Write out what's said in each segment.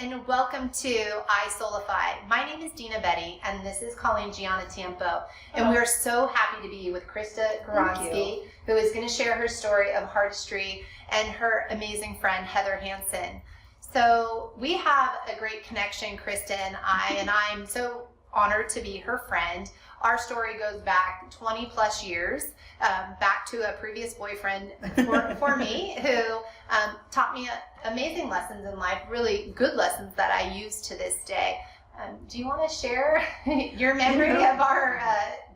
and welcome to I Soulify. My name is Dina Betty, and this is Colleen Gianna Tiempo. And we are so happy to be with Krista Gawronski, who is going to share her story of heartistry and her amazing friend, Heather Hansen. So we have a great connection, Krista and I'm so honored to be her friend. Our story goes back 20 plus years, back to a previous boyfriend for me who taught me amazing lessons in life, really good lessons that I use to this day. Do you want to share your memory of our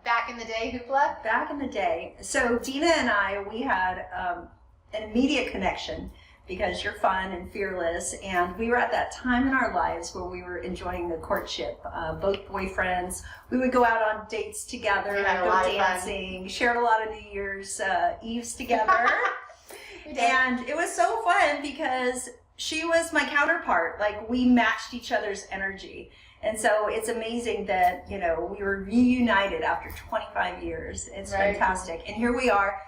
back in the day hoopla? Back in the day. So Dina and I, we had an immediate connection because you're fun and fearless, and we were at that time in our lives where we were enjoying the courtship, both boyfriends. We would go out on dates together, go dancing, shared a lot of New Year's Eves together. And it was so fun because she was my counterpart. Like, we matched each other's energy. And so it's amazing that, you know, we were reunited after 25 years. It's fantastic. And here we are.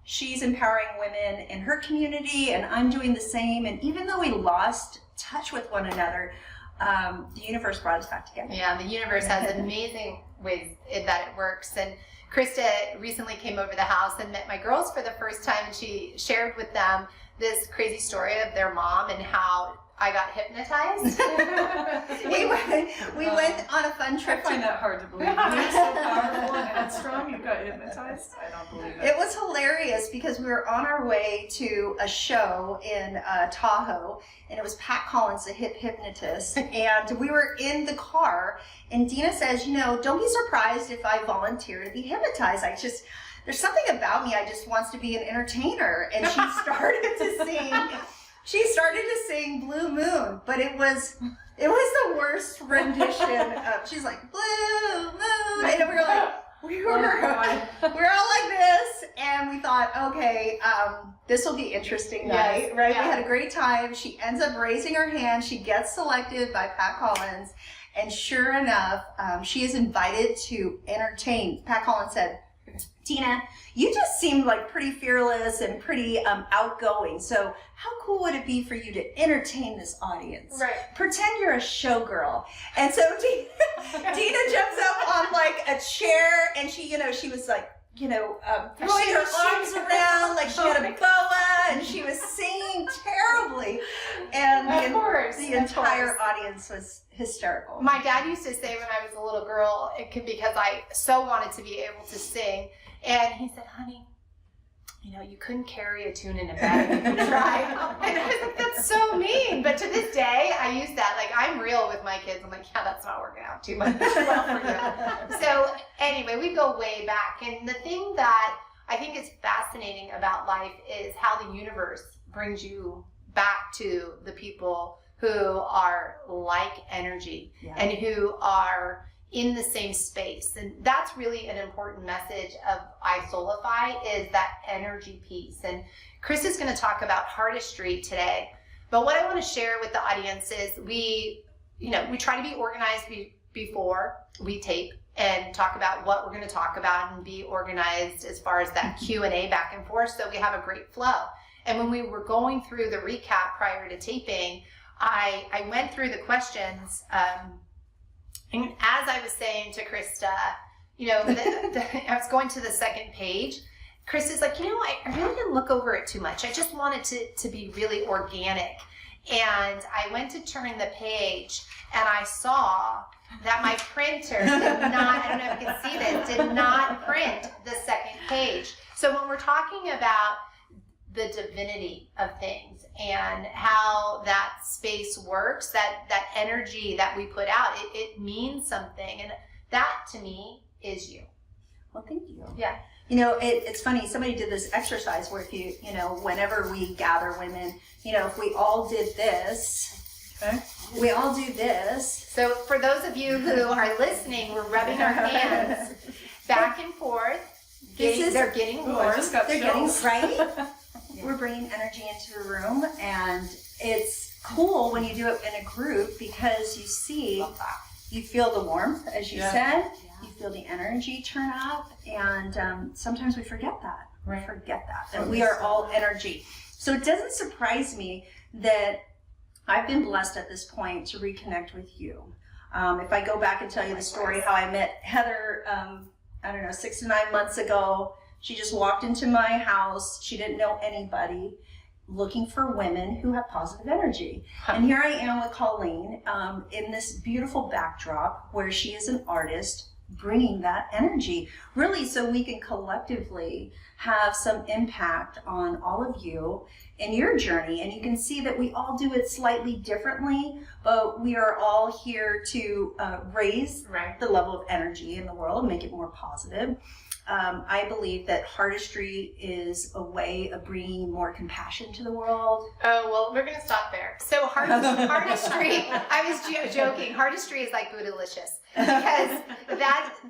She's empowering women in her community, and I'm doing the same. And even though we lost touch with one another, the universe brought us back together. Yeah, the universe has amazing ways that it works. And Krista recently came over the house and met my girls for the first time, and she shared with them this crazy story of their mom and how I got hypnotized. we went on a fun trip. I find that hard to believe. You're so powerful and headstrong, you got hypnotized? I don't believe it. It was hilarious because we were on our way to a show in Tahoe, and it was Pat Collins, the hypnotist, and we were in the car, and Dina says, you know, don't be surprised if I volunteer to be hypnotized. There's something about me, I just wants to be an entertainer. And she started to sing. She started to sing Blue Moon, but it was the worst rendition of, she's like, Blue Moon, and we were like, we're all like this, and we thought, okay, this will be interesting night, right? Yeah. We had a great time. She ends up raising her hand. She gets selected by Pat Collins, and sure enough, she is invited to entertain. Pat Collins said, Tina, you just seemed like pretty fearless and pretty outgoing. So how cool would it be for you to entertain this audience? Right. Pretend you're a showgirl. And so Tina jumps up on like a chair, and she was like, throwing her arms around like she had a boa, and she was singing terribly. And the entire audience was hysterical. My dad used to say when I was a little girl, because I so wanted to be able to sing, and he said, honey, you know, you couldn't carry a tune in a bag if you tried. And I was like, that's so mean. But to this day, I use that. Like, I'm real with my kids. I'm like, yeah, that's not working out too much well for you. So anyway, we go way back. And the thing that I think is fascinating about life is how the universe brings you back to the people who are like energy and who are in the same space. And that's really an important message of I Soulify, is that energy piece. And Chris is going to talk about heartistry today. But what I want to share with the audience is we try to be organized before we tape and talk about what we're going to talk about and be organized as far as that Q&A back and forth, so we have a great flow. And when we were going through the recap prior to taping, I went through the questions, and as I was saying to Krista, I was going to the second page. Krista's like, I really didn't look over it too much. I just wanted to be really organic. And I went to turn the page, and I saw that my printer did not, I don't know if you can see this, did not print the second page. So when we're talking about the divinity of things and how that space works, that energy that we put out, it means something. And that to me is you. Well, thank you. Yeah. It's funny, somebody did this exercise where if whenever we gather women, if we all did this, we all do this. So for those of you who are listening, we're rubbing our hands back and forth. They're getting warm. They're getting right. We're bringing energy into the room, and it's cool when you do it in a group because you feel the warmth, as you said, you feel the energy turn up, and sometimes we forget that. And we are all energy. So it doesn't surprise me that I've been blessed at this point to reconnect with you. If I go back and tell you the story how I met Heather, I don't know, 6 to 9 months ago, she just walked into my house. She didn't know anybody, looking for women who have positive energy. And here I am with Colleen in this beautiful backdrop where she is an artist bringing that energy, really, so we can collectively have some impact on all of you in your journey. And you can see that we all do it slightly differently, but we are all here to raise the level of energy in the world, make it more positive. I believe that heartistry is a way of bringing more compassion to the world. Oh, well, we're going to stop there. So heartistry, I was joking. Heartistry is like bootylicious because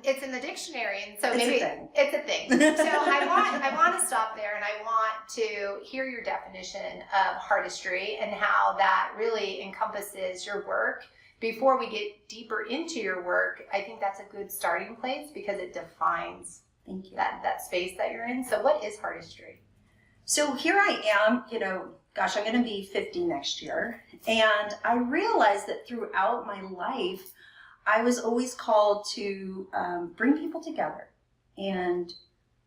it's in the dictionary. And so maybe it's a thing. So I want to stop there, and I want to hear your definition of heartistry and how that really encompasses your work. Before we get deeper into your work, I think that's a good starting place because it defines Thank you. That space that you're in. So what is heartistry? So here I am, gosh, I'm going to be 50 next year. And I realized that throughout my life, I was always called to bring people together. And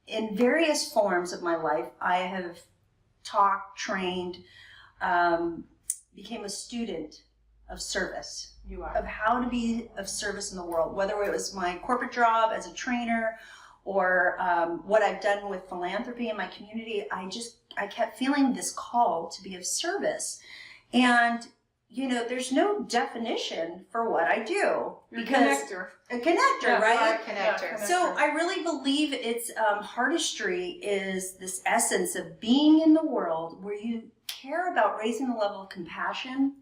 in various forms of my life, I have taught, trained, became a student of service. You are. Of how to be of service in the world, whether it was my corporate job as a trainer or what I've done with philanthropy in my community. I kept feeling this call to be of service. And, there's no definition for what I do. Because a connector, right? A connector. So I really believe it's heartistry is this essence of being in the world where you care about raising the level of compassion.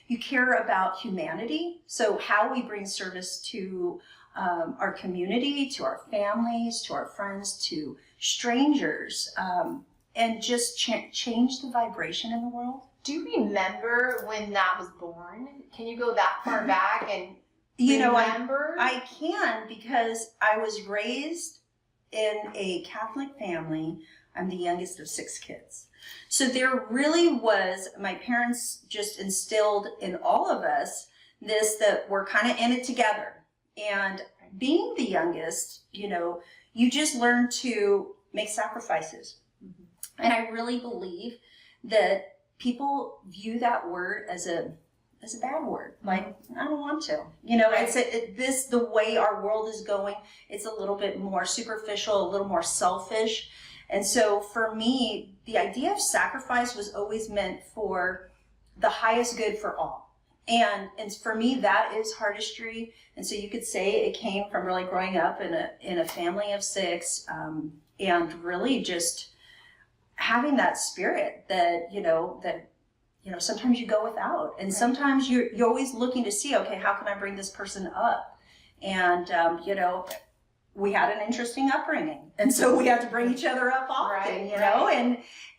You care about humanity, so how we bring service to our community, to our families, to our friends, to strangers, and just change the vibration in the world. Do you remember when that was born? Can you go that far back and remember? I can, because I was raised in a Catholic family. I'm the youngest of 6 kids. So there really was, my parents just instilled in all of us this, that we're kind of in it together. And being the youngest, you just learn to make sacrifices. Mm-hmm. And I really believe that people view that word as a bad word. Like, I don't want to. It's the way our world is going, it's a little bit more superficial, a little more selfish. And so for me, the idea of sacrifice was always meant for the highest good for all. And for me, that is heartistry. And so you could say it came from really growing up in a family of 6, and really just having that spirit that, sometimes you go without. And sometimes you're always looking to see, okay, how can I bring this person up? And, we had an interesting upbringing, and so we had to bring each other up often,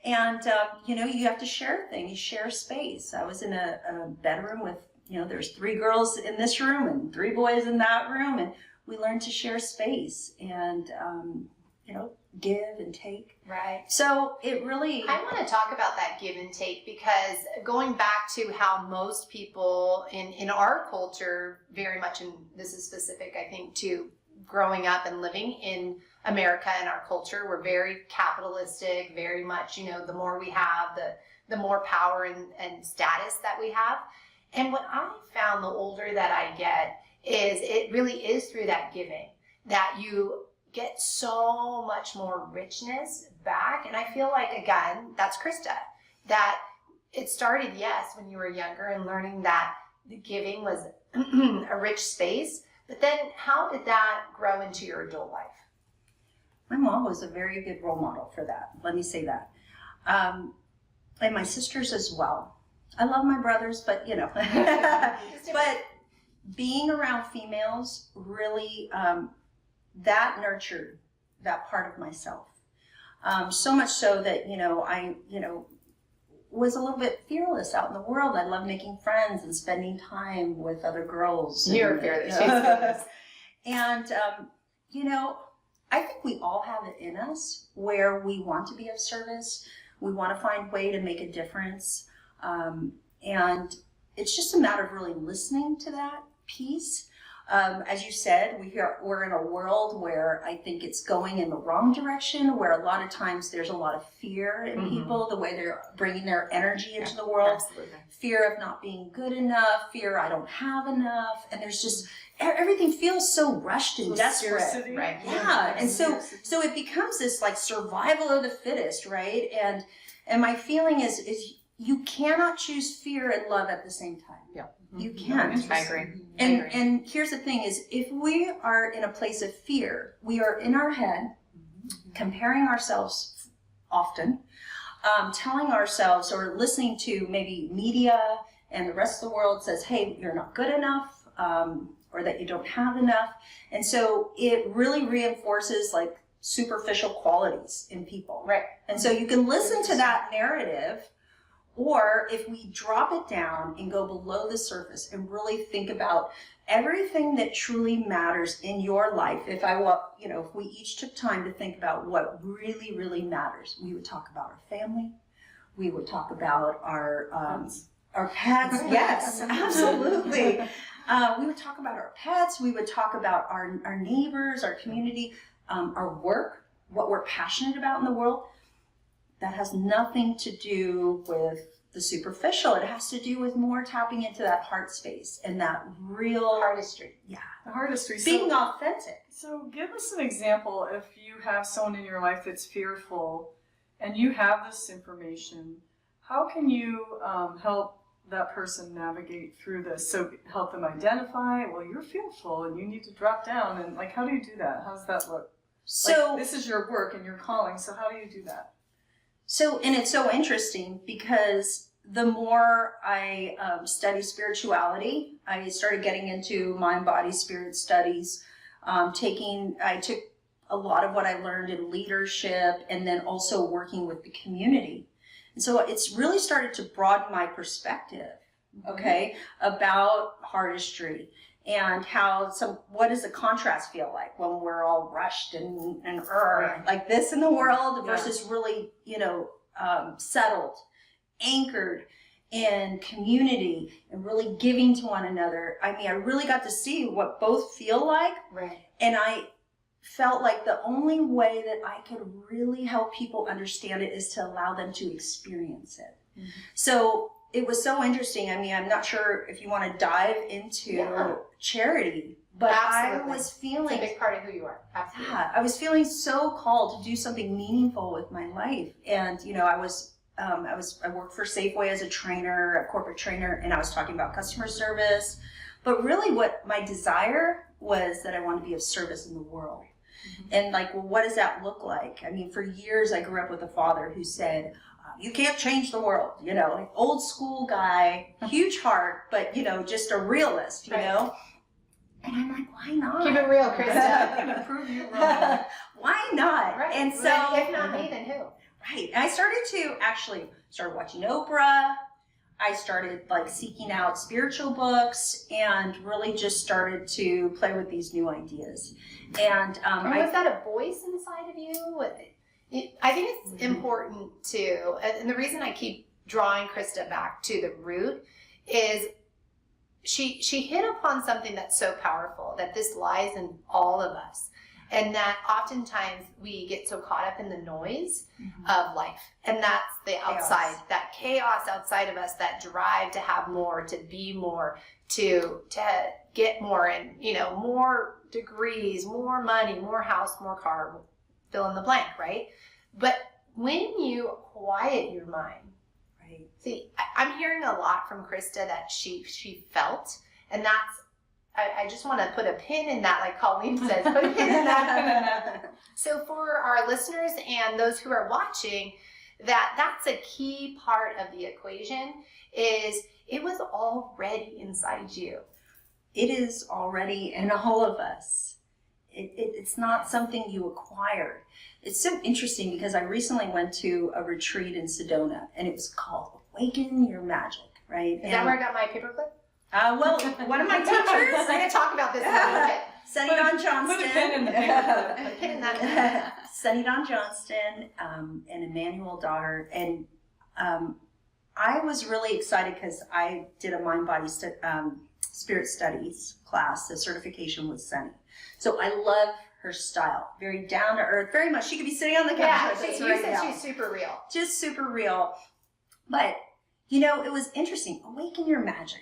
and you have to share things, you share space. I was in a bedroom with, there's 3 girls in this room and 3 boys in that room, and we learned to share space and, give and take. Right. So it really... I want to talk about that give and take, because going back to how most people in our culture, very much, and this is specific, I think, to growing up and living in America and our culture, we're very capitalistic, very much, the more we have, the more power and status that we have. And what I found the older that I get is it really is through that giving that you get so much more richness back. And I feel like, again, that's Krista, that it started, yes, when you were younger and learning that the giving was a rich space. But then how did that grow into your adult life? My mom was a very good role model for that. Let me say that. And my sisters as well. I love my brothers, but but being around females really, that nurtured that part of myself. So much so that, I, was a little bit fearless out in the world. I love making friends and spending time with other girls. You're fearless. She's fearless. And, I think we all have it in us where we want to be of service. We want to find a way to make a difference. And it's just a matter of really listening to that piece. As you said, we're in a world where I think it's going in the wrong direction, where a lot of times there's a lot of fear in people, the way they're bringing their energy into the world. Absolutely. Fear of not being good enough, fear I don't have enough, and there's just, everything feels so rushed and desperate. Scarcity. Right. Yeah, and so it becomes this like survival of the fittest, right? And my feeling is you cannot choose fear and love at the same time. Yeah. You can't. I agree. And here's the thing is, if we are in a place of fear, we are in our head, comparing ourselves often, telling ourselves or listening to maybe media and the rest of the world says, hey, you're not good enough, or that you don't have enough. And so it really reinforces like superficial qualities in people. Right. And so you can listen to that narrative, or if we drop it down and go below the surface and really think about everything that truly matters in your life. If we each took time to think about what really, really matters, we would talk about our family. We would talk about our pets. Yes, absolutely. We would talk about our pets. We would talk about our neighbors, our community, our work, what we're passionate about in the world. That has nothing to do with the superficial. It has to do with more tapping into that heart space and that real Artistry. Yeah. The artistry. Being authentic. So give us an example if you have someone in your life that's fearful and you have this information, how can you help that person navigate through this? So help them identify, well, you're fearful and you need to drop down, and like, how do you do that? How does that look? So like, this is your work and your calling, so how do you do that? And it's so interesting because the more I study spirituality, I started getting into mind, body, spirit studies. I took a lot of what I learned in leadership and then also working with the community. And so it's really started to broaden my perspective, okay, about heartistry and what does the contrast feel like when we're all rushed and like this in the world versus really, settled, anchored in community and really giving to one another. I mean, I really got to see what both feel like. Right. And I felt like the only way that I could really help people understand it is to allow them to experience it. Mm-hmm. So it was so interesting. I mean, I'm not sure if you want to dive into charity, but Absolutely. I was feeling it's a big part of who you are. Absolutely. Yeah, I was feeling so called to do something meaningful with my life. And, I worked for Safeway as a trainer, a corporate trainer, and I was talking about customer service. But really what my desire was that I wanted to be of service in the world. Mm-hmm. And what does that look like? I mean, for years I grew up with a father who said, you can't change the world, old school guy, huge heart, but, just a realist, you know? And I'm like, why not? Keep it real, Krista. I'm going to prove you wrong. Why not? Right. And so, if not me, then who? Right. And I started watching Oprah. I started seeking out spiritual books and really just started to play with these new ideas. And was that a voice inside of you? I think it's important too, and the reason I keep drawing Krista back to the root is she hit upon something that's so powerful, that this lies in all of us, and that oftentimes we get so caught up in the noise of life, and that's the outside, that chaos outside of us, that drive to have more, to be more, to get more, and more degrees, more money, more house, more car, fill in the blank, right? But when you quiet your mind, right? See, I'm hearing a lot from Krista that she felt, and that's, I just want to put a pin in that, like Colleen says, put a pin in that. So for our listeners and those who are watching, that's a key part of the equation, is it was already inside you. It is already in all of us. It's not something you acquired. It's so interesting because I recently went to a retreat in Sedona, and it was called Awaken Your Magic, right? Is that where I got my paperclip? Well, one of my teachers. I'm going to talk about this in a little bit. Sunny Don Johnston. Put a pin in the paper. Put a pin in that. Sunny Don Johnston and Emmanuel daughter, and I was really excited because I did a mind-body spirit studies class. The certification with Sunny. So I love her style. Very down to earth. Very much. She could be sitting on the couch. Yeah, you said she's super real. Just super real. But, you know, it was interesting. Awaken Your Magic.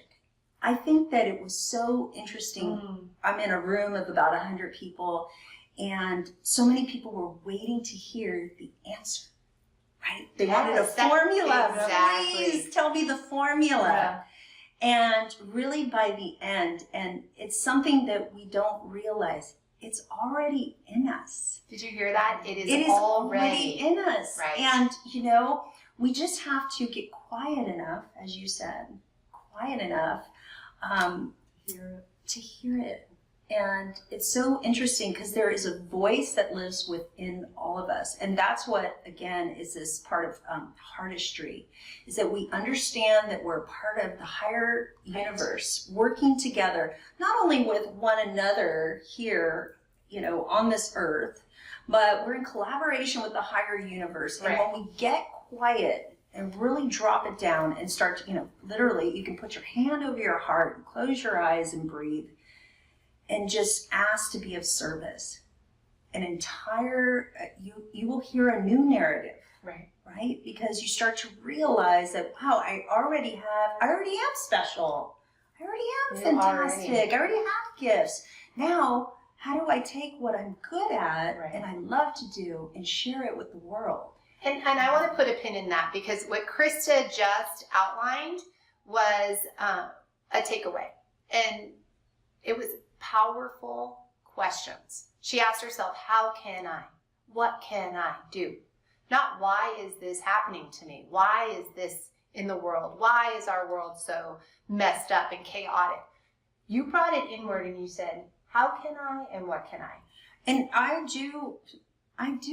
I think that it was so interesting. I'm in a room of about 100 people, and so many people were waiting to hear the answer, right? They wanted a formula. Exactly. Please tell me the formula. Yeah. And really by the end, and it's something that we don't realize, it's already in us. Did you hear that? It is already in us. Right. And, you know, we just have to get quiet enough, as you said, to hear it. And it's so interesting because there is a voice that lives within all of us. And that's what, again, is this part of heartistry, is that we understand that we're part of the higher universe, working together, not only with one another here, you know, on this earth, but we're in collaboration with the higher universe. And when we get quiet and really drop it down and start to, you know, literally, you can put your hand over your heart and close your eyes and breathe and just ask to be of service. An entire, you will hear a new narrative, right? Because you start to realize that, wow, I already am special. I already am fantastic. I already have gifts. Now, how do I take what I'm good at and I love to do and share it with the world? And I want to put a pin in that, because what Krista just outlined was a takeaway. And it was powerful questions. She asked herself, how can I? What can I do? Not why is this happening to me? Why is this in the world? Why is our world so messed up and chaotic? You brought it inward and you said, how can I and what can I? And I do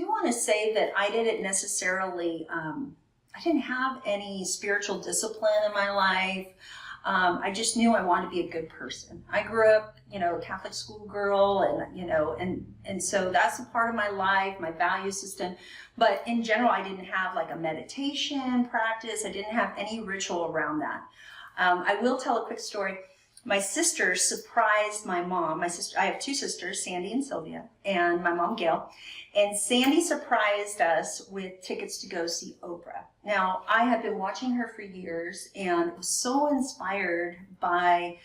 want to say that I didn't necessarily, I didn't have any spiritual discipline in my life. I just knew I wanted to be a good person. I grew up, you know, Catholic school girl, and, you know, and so that's a part of my life, my value system. But in general, I didn't have like a meditation practice. I didn't have any ritual around that. I will tell a quick story. My sister surprised my mom. I have two sisters, Sandy and Sylvia, and my mom, Gail. And Sandy surprised us with tickets to go see Oprah. Now, I have been watching her for years and was so inspired by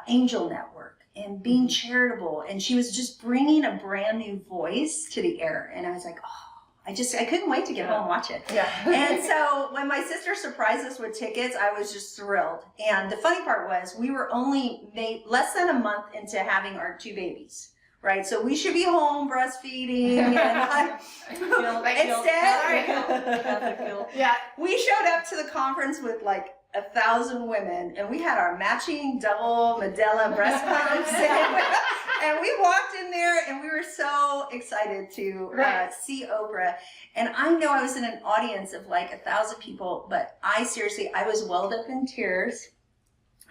Angel Network and being charitable. And she was just bringing a brand new voice to the air. And I was like, oh, I couldn't wait to get home and watch it. Yeah. And so when my sister surprised us with tickets, I was just thrilled. And the funny part was we were only less than a month into having our two babies. Right, so we should be home breastfeeding, and instead, we showed up to the conference with like 1,000 women, and we had our matching double Medela breast pumps, and we walked in there, and we were so excited to see Oprah. And I know I was in an audience of like 1,000 people, but I was welled up in tears.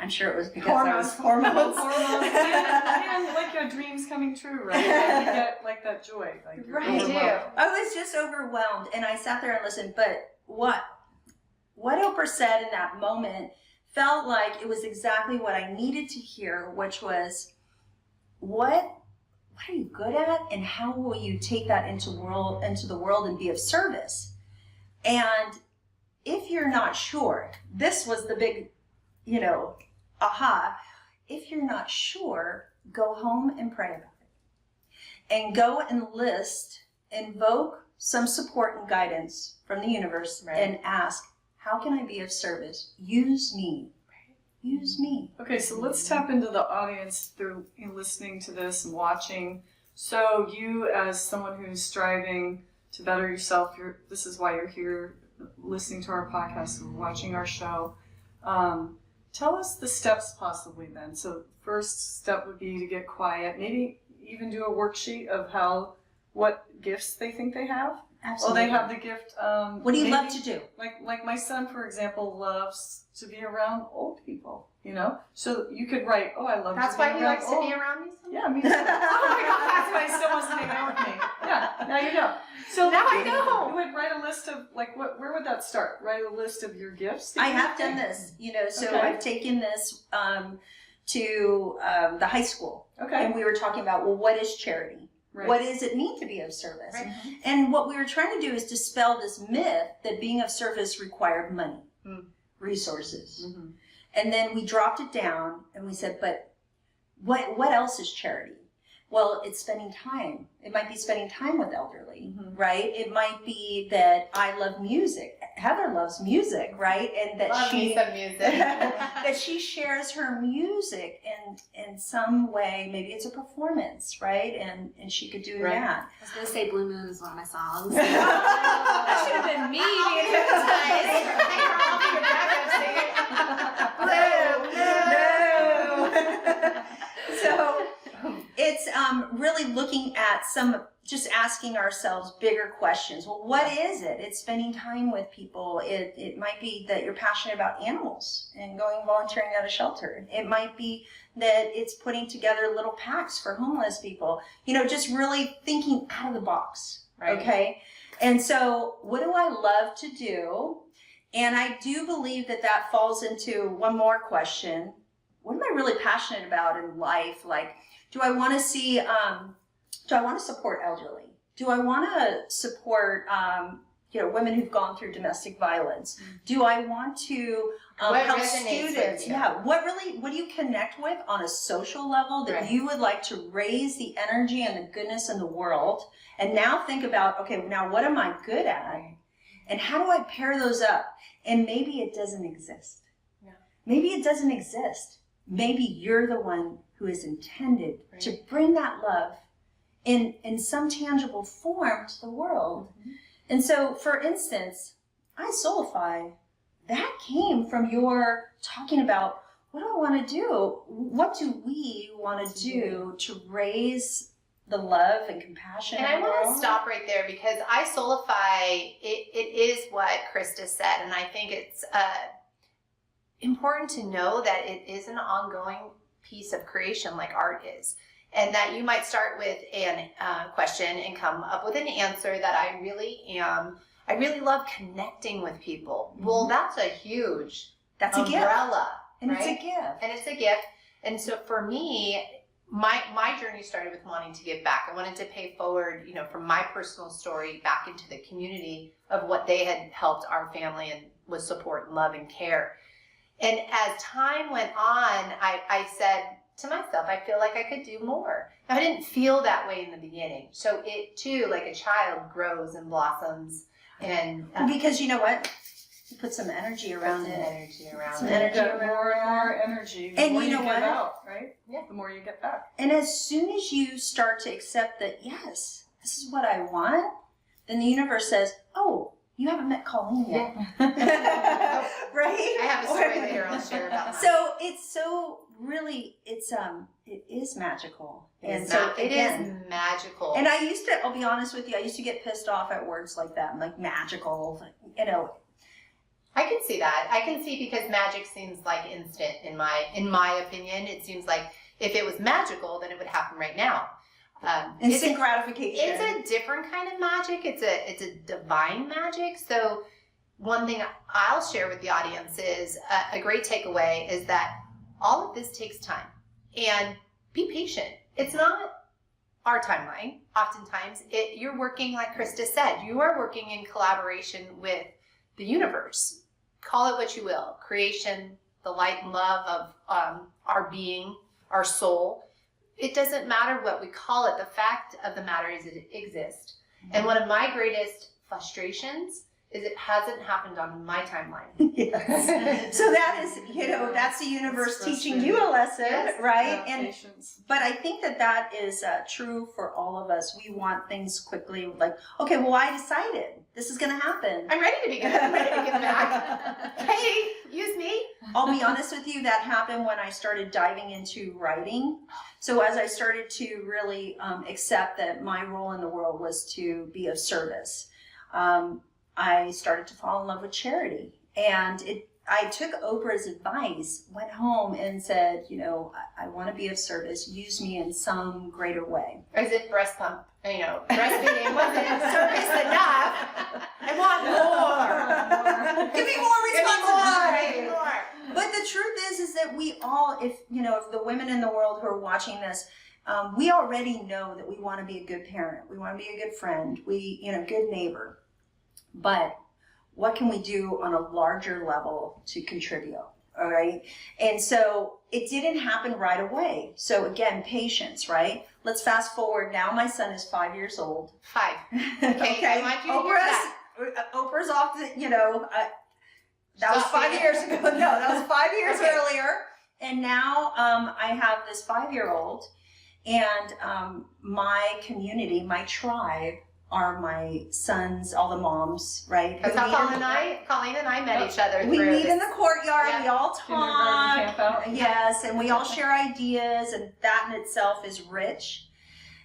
I'm sure it was because I was hormones. and like your dreams coming true, right? And you get like that joy. Like I do. I was just overwhelmed, and I sat there and listened. But what Oprah said in that moment felt like it was exactly what I needed to hear, which was, what are you good at, and how will you take that into the world and be of service? And if you're not sure, this was the big, you know, aha, if you're not sure, go home and pray about it. And go and invoke some support and guidance from the universe, and ask, how can I be of service? Use me. Use me. Okay, so let's tap into the audience through listening to this and watching. So you, as someone who's striving to better yourself, this is why you're here listening to our podcast and watching our show. Tell us the steps possibly then. So first step would be to get quiet. Maybe even do a worksheet of what gifts they think they have. Absolutely. Oh, they have the gift. What do you love to do? Like my son, for example, loves to be around old people. You know, so you could write, "Oh, I love." That's to be why he around likes to be around me. Yeah, me too. Oh my God, that's why he still wants to hang out with me. Yeah, Now you know. So Now I know. You would write a list of, like, where would that start? Write a list of your gifts? I have done this, so Okay. I've taken this to the high school. Okay. And we were talking about, well, what is charity? Right. What does it mean to be of service? Right. And what we were trying to do is dispel this myth that being of service required money, resources. Mm-hmm. And then we dropped it down and we said, but what else is charity? Well, it's spending time. It might be spending time with elderly, right? It might be that I love music. Heather loves music, right? And that Love me some music. that she shares her music in some way. Maybe it's a performance, right? And she could do Right. that. I was gonna say Blue Moon is one of my songs. That should have been me being hypnotized. So it's really looking at just asking ourselves bigger questions. Well, what is it? It's spending time with people. It might be that you're passionate about animals and going volunteering at a shelter. It might be that it's putting together little packs for homeless people. Just really thinking out of the box. Right. Okay. And so what do I love to do? And I do believe that falls into one more question. What am I really passionate about in life? Like, do I want to support elderly? Do I want to support, women who've gone through domestic violence? Do I want to What help resonates students? with you? Yeah. What do you connect with on a social level that Right. you would like to raise the energy and the goodness in the world? And now think about, okay, now what am I good at? And how do I pair those up? And maybe it doesn't exist. Yeah. Maybe it doesn't exist. Maybe you're the one who is intended Right. to bring that love in some tangible form to the world. And so, for instance, I Soulify, that came from your talking about, what do I want to do? What do we want to do to raise the love and compassion And in I the want world? to stop right there because I Soulify, it is what Krista said, and I think it's important to know that it is an ongoing piece of creation like art is, and that you might start with a question and come up with an answer that I really love connecting with people. Well, that's a huge That's a gift. umbrella, And right? it's a gift. And it's a gift. And so for me, my journey started with wanting to give back. I wanted to pay forward, from my personal story back into the community of what they had helped our family and with support and love and care. And as time went on, I said to myself, I feel like I could do more. Now, I didn't feel that way in the beginning. So it too, like a child, grows and blossoms. And Because you know what? You put some energy around some it. energy around Some it. You energy get around more and that. more energy the And more you know give what? out, right? Yeah. The more you get back. And as soon as you start to accept that, yes, this is what I want, then the universe says, oh, you haven't met Colleen yet. Right? I have a story later I'll share about that. So it's so really, it is magical. And so It again, is magical. and I'll be honest with you, I used to get pissed off at words like that. I'm like, magical, I can see that. I can see because magic seems like instant in my opinion. It seems like if it was magical, then it would happen right now. instant gratification. It's a different kind of magic. It's a divine magic. So one thing I'll share with the audience is a great takeaway is that all of this takes time, and be patient. It's not our timeline. Oftentimes, you're working, like Krista said, you are working in collaboration with the universe. Call it what you will. Creation, the light and love of our being, our soul. It doesn't matter what we call it. The fact of the matter is it exists. And one of my greatest frustrations is it hasn't happened on my timeline. Yes. So that is, that's the universe It's teaching you a lesson, Yes. right? Yeah, And patience. but I think that is true for all of us. We want things quickly. Like, okay, well, I decided this is going to happen. I'm ready to be good. I'm ready to give back. Hey, use me. I'll be honest with you, that happened when I started diving into writing. So as I started to really accept that my role in the world was to be of service, I started to fall in love with charity. And I took Oprah's advice, went home and said, I want to be of service. Use me in some greater way. Or is it breast pump? Breastfeeding wasn't service enough. I want more. Give me more responsibility. Give me more. But the truth is that we all, if the women in the world who are watching this, we already know that we want to be a good parent. We want to be a good friend. Good neighbor. But what can we do on a larger level to contribute? All right. And so it didn't happen right away. So again, patience, right? Let's fast forward. Now my son is 5 years old. 5. Okay. I want you to hear that. Oprah's off the, that was 5 years ago. No, that was 5 years earlier. And now I have this 5-year-old, and my community, my tribe, are my sons, all the moms, right? Because Colleen and I met each other. We meet in the courtyard. Yeah. We all Kindergarten talk. camp out. Yes, and we all share ideas, and that in itself is rich.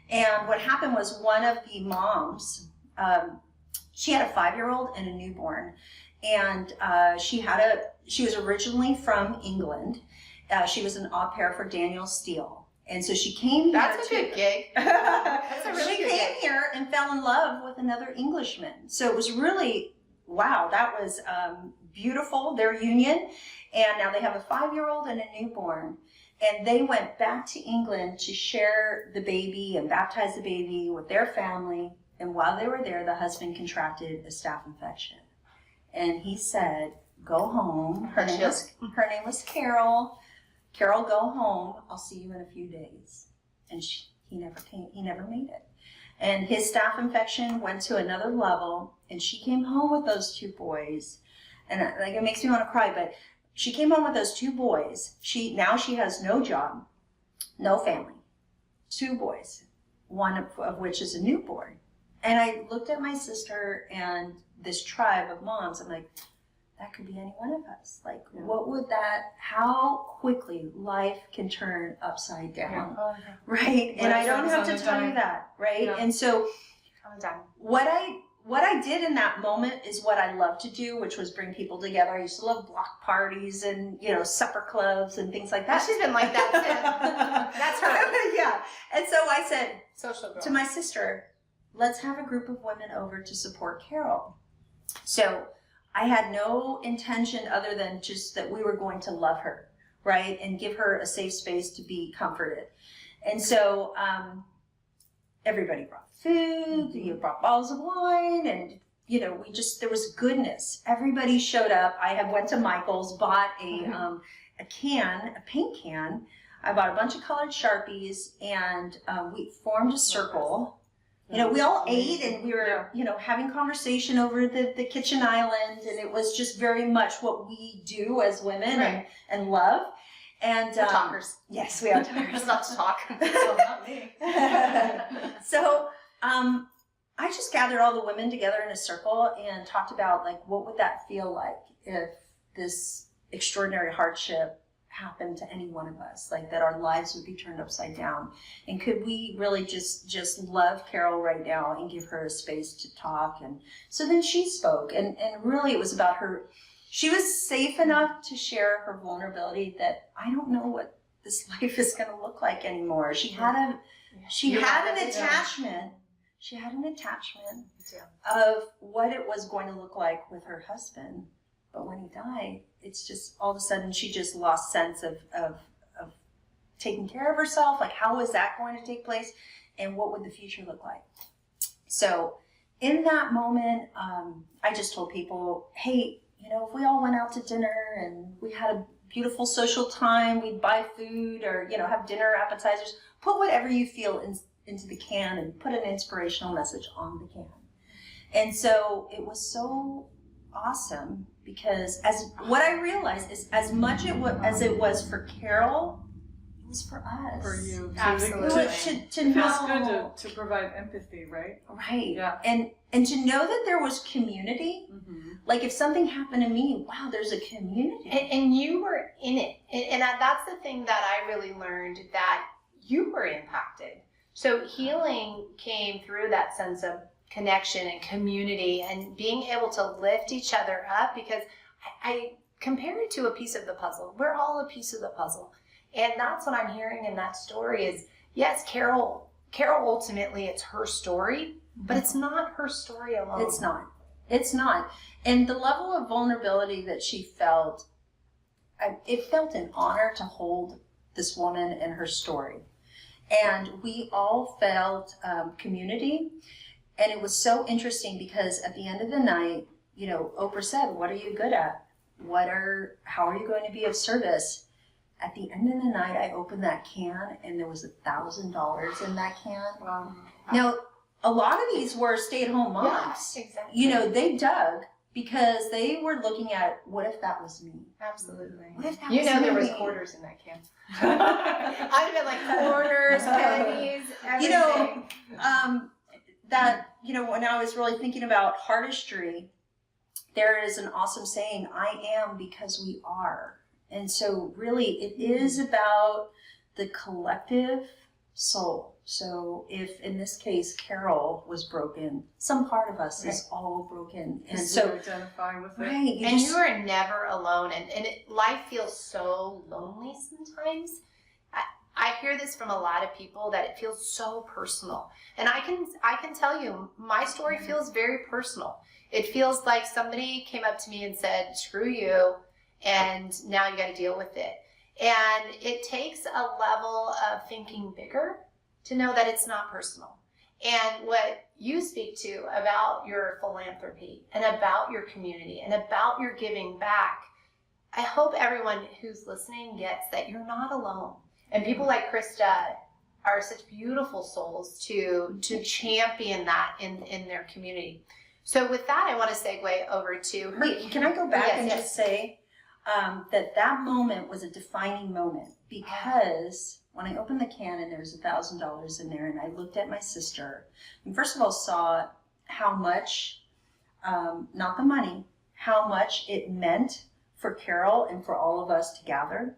And what happened was one of the moms, she had a 5-year-old and a newborn, and she was originally from England. She was an au pair for Daniel Steele. And so she came here. That's a good gig. That's a really she good came gig. here and fell in love with another Englishman. So it was really, wow, that was beautiful, their union. And now they have a 5-year-old and a newborn. And they went back to England to share the baby and baptize the baby with their family. And while they were there, the husband contracted a staph infection. And he said, go home. Her name was Carol. Carol, go home. I'll see you in a few days. And he never came. He never made it. And his staph infection went to another level. And she came home with those 2 boys. And it makes me want to cry, but she came home with those 2 boys. Now she has no job, no family, 2 boys, one of which is a newborn. And I looked at my sister and this tribe of moms. I'm like, that could be any one of us. Like, how quickly life can turn upside down, right? And I don't have to tell you that, right? Yeah. And so what I did in that moment is what I love to do, which was bring people together. I used to love block parties and, supper clubs and things like that. She's been like that too. That's her. Yeah. And so I said Social girl. to my sister, let's have a group of women over to support Carol. So I had no intention other than just that we were going to love her, right? And give her a safe space to be comforted. And so everybody brought food, you brought bottles of wine, and there was goodness. Everybody showed up. I went to Michael's, bought a paint can. I bought a bunch of colored Sharpies, and we formed a circle. We all ate, and we were, having conversation over the kitchen island, and it was just very much what we do as women and love. And we're talkers. Yes, we are talkers. It's not to talk. Well, not me. So I just gathered all the women together in a circle and talked about, like, what would that feel like if this extraordinary hardship happened to any one of us, like that our lives would be turned upside down, and could we really just love Carol right now and give her a space to talk? And so then she spoke, and really it was about her. She was safe enough to share her vulnerability that I don't know what this life is going to look like anymore. She had an attachment. She had an attachment of what it was going to look like with her husband. But when he died, it's just all of a sudden she just lost sense of taking care of herself. Like, how was that going to take place? And what would the future look like? So in that moment, I just told people, hey, if we all went out to dinner and we had a beautiful social time, we'd buy food or, have dinner appetizers, put whatever you feel into the can and put an inspirational message on the can. And so it was so awesome, because what I realized is as much as it was for Carol, it was for us. For you. Absolutely. To It feels know. good to provide empathy, right? Right. Yeah. And to know that there was community. Mm-hmm. Like, if something happened to me, wow, there's a community. And you were in it. And that's the thing that I really learned, that you were impacted. So healing came through that sense of connection and community and being able to lift each other up, because I compare it to a piece of the puzzle. We're all a piece of the puzzle. And that's what I'm hearing in that story is, yes, Carol ultimately, it's her story, but it's not her story alone. It's not. It's not. And the level of vulnerability that she felt, it felt an honor to hold this woman and her story. And we all felt community. And it was so interesting because at the end of the night, you know, Oprah said, what are you good at? How are you going to be of service? At the end of the night, I opened that can and there was $1,000 in that can. Wow. Now, a lot of these were stay-at-home moms. Yeah, exactly. You know, they dug because they were looking at, what if that was me? Absolutely. What if that You was know me? there was quarters in that can. I'd have been like quarters, pennies, everything. You know, that, you know, when I was really thinking about heartistry, there is an awesome saying, I am because we are. And so really it is about the collective soul. So if in this case Carol was broken, some part of us is all broken. And so identify with it. right, And you are never alone. And life feels so lonely sometimes. I hear this from a lot of people that it feels so personal. And I can tell you, my story feels very personal. It feels like somebody came up to me and said, screw you, and now you got to deal with it. And it takes a level of thinking bigger to know that it's not personal. And what you speak to about your philanthropy and about your community and about your giving back, I hope everyone who's listening gets that you're not alone. And people like Krista are such beautiful souls to champion that in their community. So with that, I want to segue over to her. Wait, can I go back Yes, and yes. just say that moment was a defining moment because when I opened the can and there was $1,000 in there and I looked at my sister and first of all saw how much, not the money, how much it meant for Carol and for all of us to gather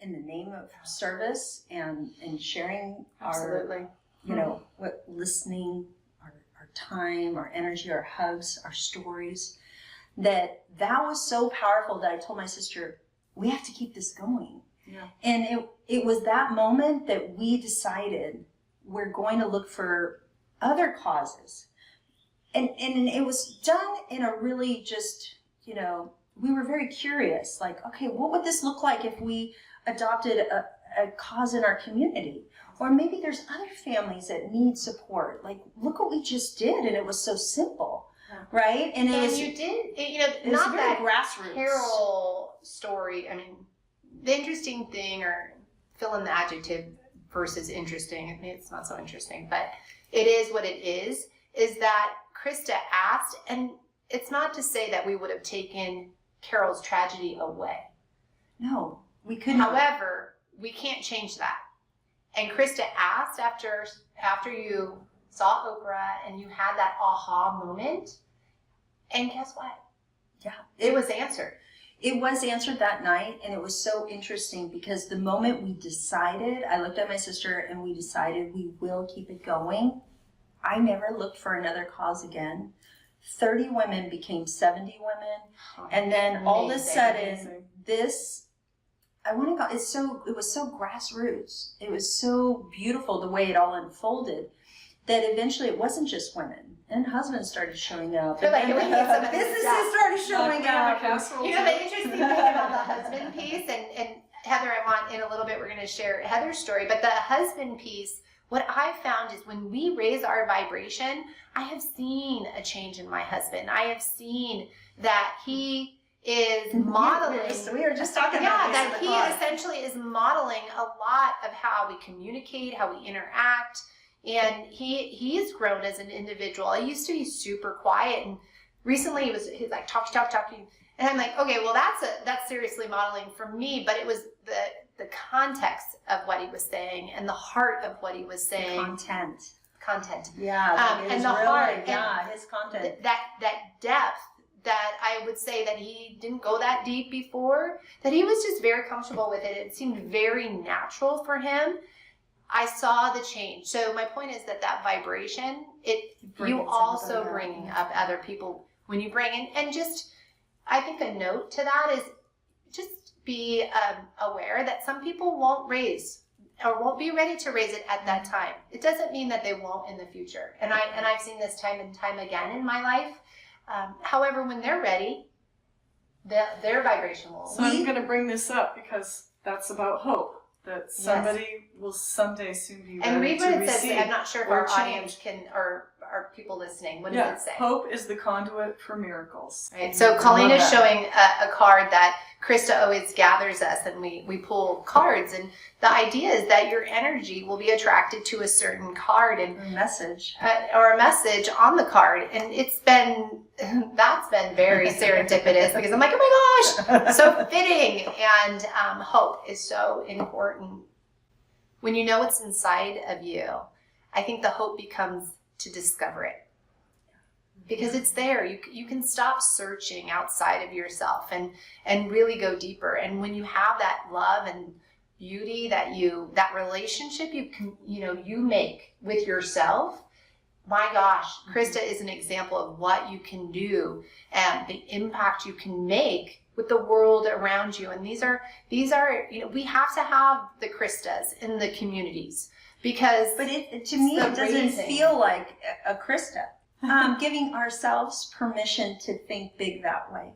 in the name of service and sharing Absolutely. our, you know, what listening, our time, our energy, our hugs, our stories. That was so powerful that I told my sister, we have to keep this going. Yeah. And it was that moment that we decided we're going to look for other causes. And it was done in a really just, you know, we were very curious, like, okay, what would this look like if we adopted a cause in our community? Or maybe there's other families that need support. Like, look what we just did, and it was so simple. Right? And you did, you know, it was not very that grassroots. Carol story. I mean, the interesting thing, or fill in the adjective versus interesting. I mean, it's not so interesting, but it is what it is that Krista asked, and it's not to say that we would have taken Carol's tragedy away. No, we couldn't. However, we can't change that. And Krista asked after you saw Oprah and you had that aha moment, and guess what? Yeah, it was answered. It was answered that night, and it was so interesting because the moment we decided, I looked at my sister and we decided we will keep it going. I never looked for another cause again. 30 women became 70 women, and then all of a sudden, this, I want to go, it was so grassroots. It was so beautiful the way it all unfolded that eventually it wasn't just women. And husbands started showing up. They're like, and we need some of this businesses stuff. started showing up. You know, the interesting thing about the husband piece, and Heather, I want in a little bit, we're going to share Heather's story, but the husband piece, what I found is when we raise our vibration, I have seen a change in my husband. I have seen that he is modeling. We were just talking about this. That he essentially is modeling a lot of how we communicate, how we interact. And he's grown as an individual. He used to be super quiet, and recently he's like talking, and I'm like, okay, well that's seriously modeling for me. But it was the context of what he was saying and the heart of what he was saying. Content. Yeah, and the heart. His content. That depth that I would say that he didn't go that deep before. That he was just very comfortable with it. It seemed very natural for him. I saw the change. So my point is that vibration, you also bringing up other people when you bring in, and just I think a note to that is just be aware that some people won't raise or won't be ready to raise it at that time. It doesn't mean that they won't in the future. And I've seen this time and time again in my life. However, when they're ready, their vibration will. So I'm going to bring this up because that's about hope. That somebody will someday soon be ready and read what to it says. receive I'm not sure if or our change. audience can, or people listening, what does it say? Hope is the conduit for miracles. Right. So Colleen is showing a card that Krista always gathers us, and we pull cards, and the idea is that your energy will be attracted to a certain card and A message. or a message on the card, and that's been very serendipitous because I'm like, oh my gosh, so fitting. And hope is so important. When you know what's inside of you, I think the hope becomes to discover it. Because it's there. You can stop searching outside of yourself and really go deeper. And when you have that love and beauty that relationship you make with yourself, my gosh, Krista is an example of what you can do and the impact you can make with the world around you. And these are we have to have the Kristas in the communities because But to me, it doesn't feel like a Krista. Giving ourselves permission to think big that way.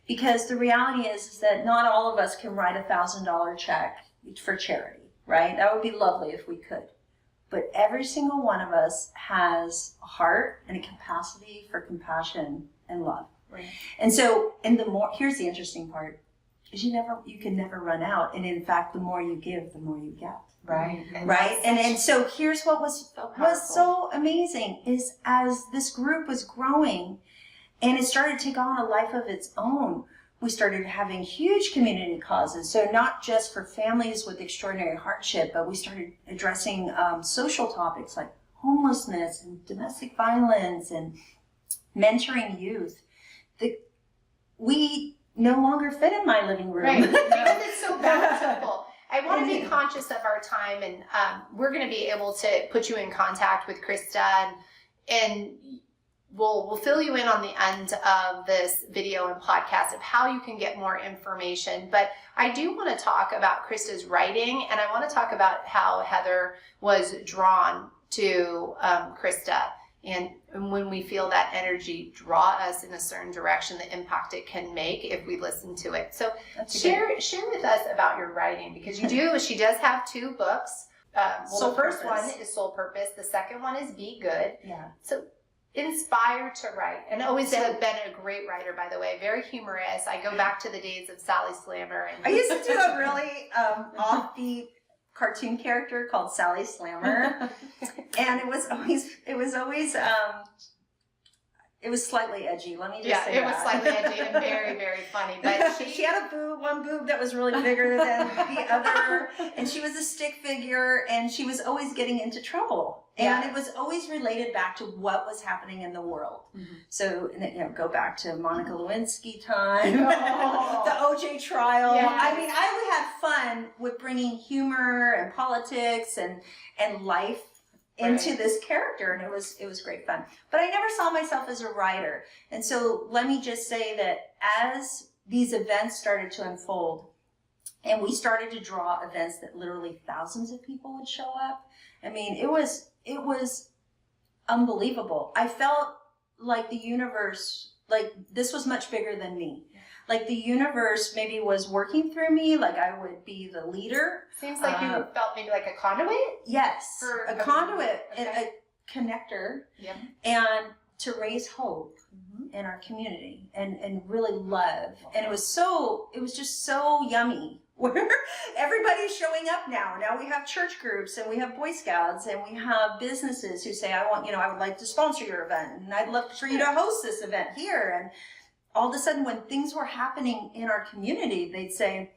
Because the reality is that not all of us can write $1,000 check for charity, right? That would be lovely if we could. But every single one of us has a heart and a capacity for compassion and love. Right. And so, here's the interesting part, is you can never run out. And in fact, the more you give, the more you get. Right. Right. And so here's what was powerful. so amazing is as this group was growing and it started to take on a life of its own, we started having huge community causes. So not just for families with extraordinary hardship, but we started addressing social topics like homelessness and domestic violence and mentoring youth. We no longer fit in my living room. Right. Because it's so bountiful. I want to be conscious of our time, and we're going to be able to put you in contact with Krista, and we'll fill you in on the end of this video and podcast of how you can get more information. But I do want to talk about Krista's writing, and I want to talk about how Heather was drawn to Krista. And when we feel that energy draw us in a certain direction, the impact it can make if we listen to it. So share with us about your writing, because she does have 2 books. The first one is Soul Purpose. The second one is Be Good. Yeah. So inspired to write, and always have been a great writer, by the way, very humorous. I go back to the days of Sally Slammer. And I used to do a really offbeat cartoon character called Sally Slammer, and it was slightly edgy. Let me just say that. It was slightly edgy and very, very funny. But she had one boob that was really bigger than the other, and she was a stick figure, and she was always getting into trouble. And it was always related back to what was happening in the world. Mm-hmm. So, go back to Monica Lewinsky time, the OJ trial. Yeah. I mean, I had fun with bringing humor and politics and life into this character, and it was great fun. But I never saw myself as a writer. And so let me just say that as these events started to unfold, and we started to draw events that literally thousands of people would show up, I mean, it was unbelievable. I felt like the universe, like this was much bigger than me. Like the universe maybe was working through me, like I would be the leader. Seems like you felt maybe like a conduit? Yes, a conduit, okay. and a connector, Yep. and to raise hope in our community and really love. And it was just so yummy. Where everybody's showing up now. Now we have church groups, and we have Boy Scouts, and we have businesses who say, I would like to sponsor your event, and I'd love for you to host this event here. And all of a sudden, when things were happening in our community, they'd say,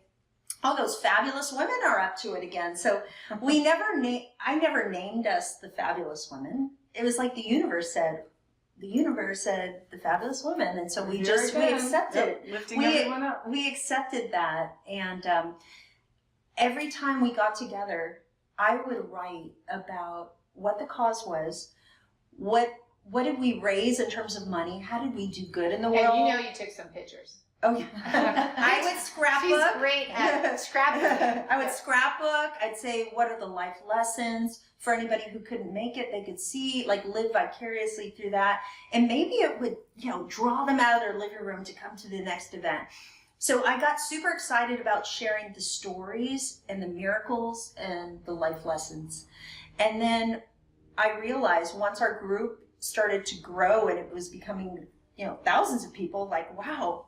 oh, those fabulous women are up to it again. So I never named us the fabulous women. It was like the universe said the fabulous women, and so we accepted it. Lifting everyone up. We accepted that, and every time we got together, I would write about what the cause was, what did we raise in terms of money, how did we do good in the world. And you took some pictures. Oh yeah. I would scrapbook. She's great at scrapbooking. I would scrapbook. I'd say, what are the life lessons for anybody who couldn't make it? They could see, like, live vicariously through that. And maybe it would, draw them out of their living room to come to the next event. So I got super excited about sharing the stories and the miracles and the life lessons. And then I realized once our group started to grow and it was becoming, thousands of people, like, wow,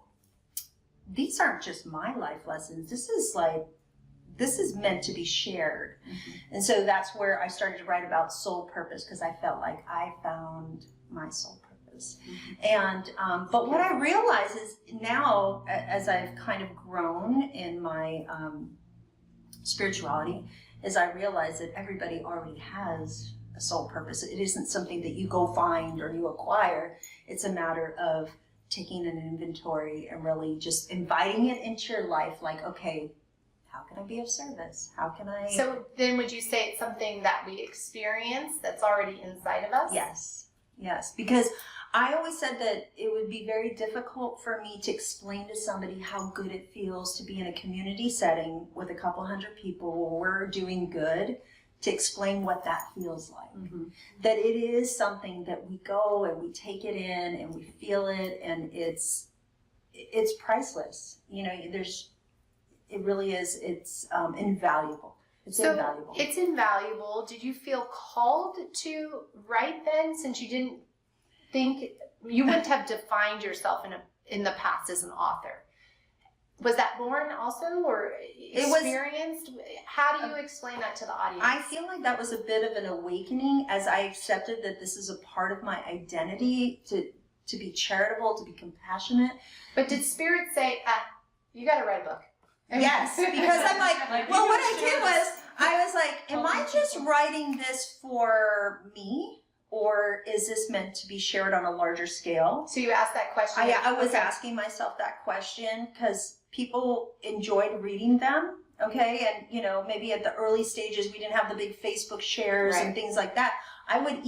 these aren't just my life lessons. This is meant to be shared. Mm-hmm. And so that's where I started to write about soul purpose, because I felt like I found my soul purpose. Mm-hmm. And, but what I realize is now, as I've kind of grown in my spirituality, is I realize that everybody already has a soul purpose. It isn't something that you go find or you acquire. It's a matter of taking an inventory and really just inviting it into your life, like, okay, how can I be of service? How can I... So then would you say it's something that we experience that's already inside of us? Yes, because I always said that it would be very difficult for me to explain to somebody how good it feels to be in a community setting with a couple hundred people where we're doing good, to explain what that feels like. Mm-hmm. That it is something that we go and we take it in and we feel it, and it's priceless. It really is. It's invaluable. It's invaluable. It's invaluable. Did you feel called to write then, since you didn't think you wouldn't have defined yourself in the past as an author? Was that born also, or experienced? How do you explain that to the audience? I feel like that was a bit of an awakening as I accepted that this is a part of my identity, to be charitable, to be compassionate. But did Spirit say, you got to write a book? Yes, because I'm like, well, what I did was, I was like, am I just writing this for me? Or is this meant to be shared on a larger scale? So you asked that question? I was asking myself that question because people enjoyed reading them, okay? And, maybe at the early stages, we didn't have the big Facebook shares and things like that. I would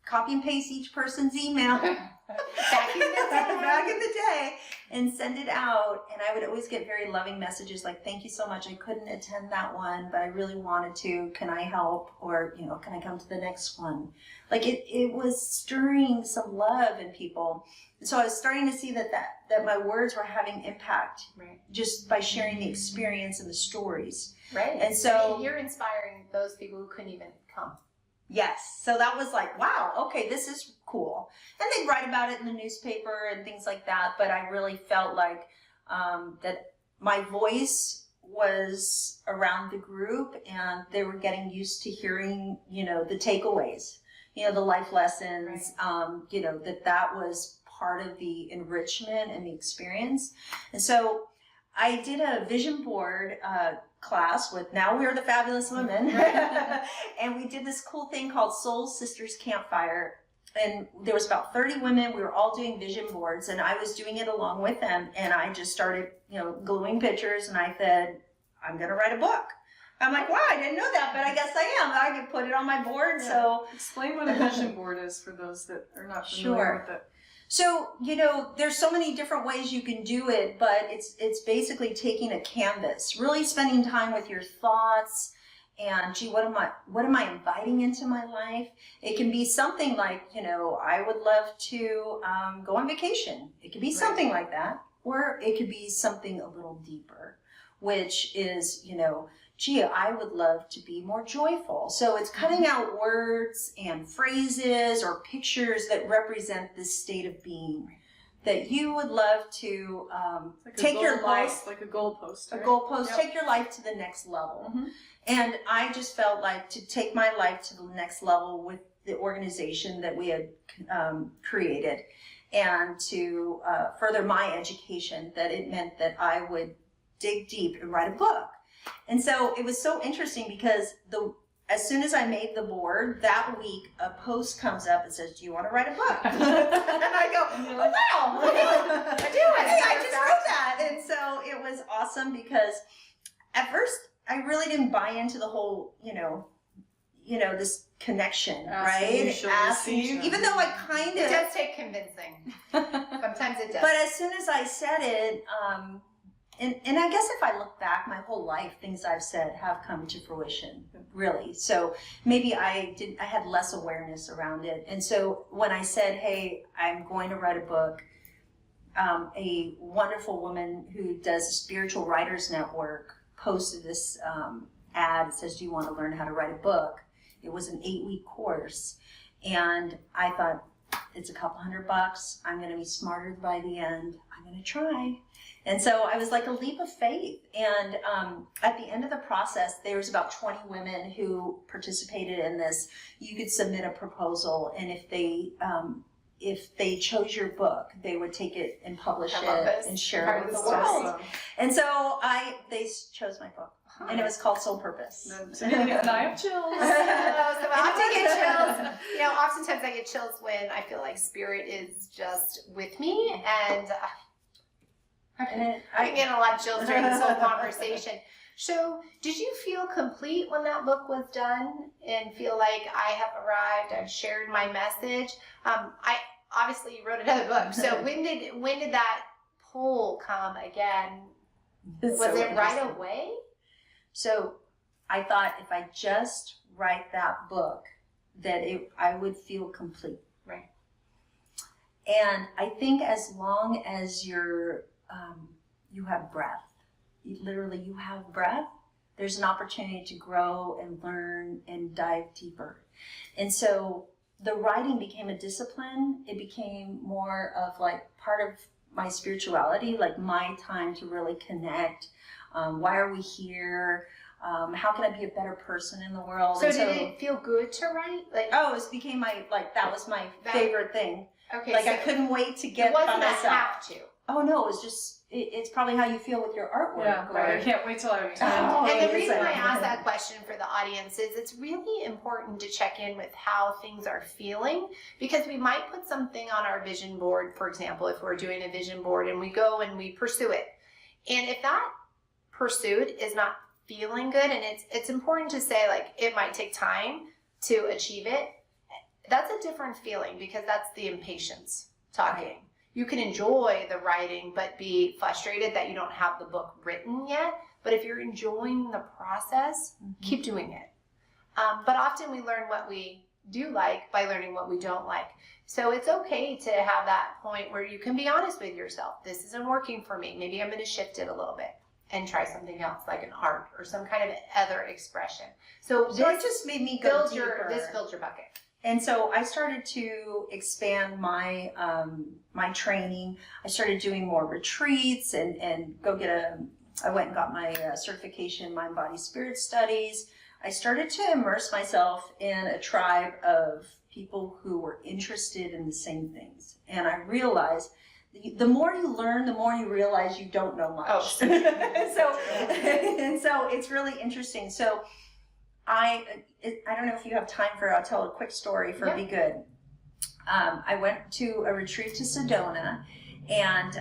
copy and paste each person's email back in the day and send it out. And I would always get very loving messages like, thank you so much. I couldn't attend that one, but I really wanted to. Can I help? Or, can I come to the next one? Like it was stirring some love in people. And so I was starting to see that my words were having impact just by sharing the experience and the stories. Right. And so you're inspiring those people who couldn't even come. Yes. So that was like, wow, okay, this is cool. And they'd write about it in the newspaper and things like that. But I really felt like that my voice was around the group and they were getting used to hearing, the takeaways, the life lessons, that was part of the enrichment and the experience. And so I did a vision board class with Now We're the Fabulous Women. And we did this cool thing called Soul Sisters Campfire. And there was about 30 women. We were all doing vision boards, and I was doing it along with them. And I just started, gluing pictures, and I said, I'm going to write a book. I'm like, wow, I didn't know that, but I guess I am. I can put it on my board. Yeah. So explain what a vision board is for those that are not familiar with it. So, there's so many different ways you can do it, but it's basically taking a canvas, really spending time with your thoughts and, gee, what am I inviting into my life? It can be something like, I would love to go on vacation. It could be something like that, or it could be something a little deeper, which is, gee, I would love to be more joyful. So it's cutting out words and phrases or pictures that represent this state of being that you would love to take your life, like a goalpost, right? A goalpost, take your life to the next level. Mm-hmm. And I just felt like to take my life to the next level with the organization that we had created, and to further my education, that it meant that I would dig deep and write a book. And so it was so interesting because as soon as I made the board, that week a post comes up and says, do you want to write a book? And I go, oh, wow, I just wrote that. And so it was awesome because at first I really didn't buy into the whole, this connection, Ask and right? you shall Ask and receive. even though I kind It of, does take convincing. Sometimes it does. but as soon as I said it, and I guess if I look back, my whole life, things I've said have come to fruition, really. So maybe I had less awareness around it. And so when I said, hey, I'm going to write a book, a wonderful woman who does the Spiritual Writers Network posted this ad that says, do you want to learn how to write a book? It was an 8-week course. And I thought, it's a couple $100. I'm going to be smarter by the end. I'm going to try. And so I was like a leap of faith. And at the end of the process, there was about 20 women who participated in this. You could submit a proposal, and if they chose your book, they would take it and publish it and share it with the world. And so they chose my book, and it was called Soul Purpose. And I have chills. So I often get chills. Oftentimes I get chills when I feel like spirit is just with me, and I'm getting a lot of chills during this whole conversation. So, did you feel complete when that book was done, and feel like I have arrived? I've shared my message. Obviously you wrote another book. So when did that pull come again? Was it right away? So I thought if I just write that book, that I would feel complete. Right. And I think as long as you have breath, you have breath, there's an opportunity to grow and learn and dive deeper. And so the writing became a discipline. It became more of like part of my spirituality, like my time to really connect. Why are we here? How can I be a better person in the world? So did it feel good to write? It became that was my favorite thing. Okay. Like so I couldn't wait to get it wasn't by myself. a have to. Oh no, it was just, it's probably how you feel with your artwork. Yeah, or, I can't wait till I return. Oh, And the it's reason like- I asked that question for the audience is it's really important to check in with how things are feeling, because we might put something on our vision board, for example, if we're doing a vision board and we go and we pursue it. And if that pursuit is not feeling good, and it's important to say like it might take time to achieve it, that's a different feeling, because that's the impatience talking. Right. You can enjoy the writing but be frustrated that you don't have the book written yet. But if you're enjoying the process, keep doing it. But often we learn what we do like by learning what we don't like. So it's okay to have that point where you can be honest with yourself. This isn't working for me. Maybe I'm going to shift it a little bit and try something else, like an art or some kind of other expression. So it this just made me go deeper. this fills your bucket. And so I started to expand my my training. I started doing more retreats and I went and got my certification in Mind, Body, Spirit Studies. I started to immerse myself in a tribe of people who were interested in the same things. And I realized the more you learn, the more you realize you don't know much. Oh. So it's really interesting. So I don't know if you have time for it. I'll tell a quick story for Be Good. I went to a retreat to Sedona, and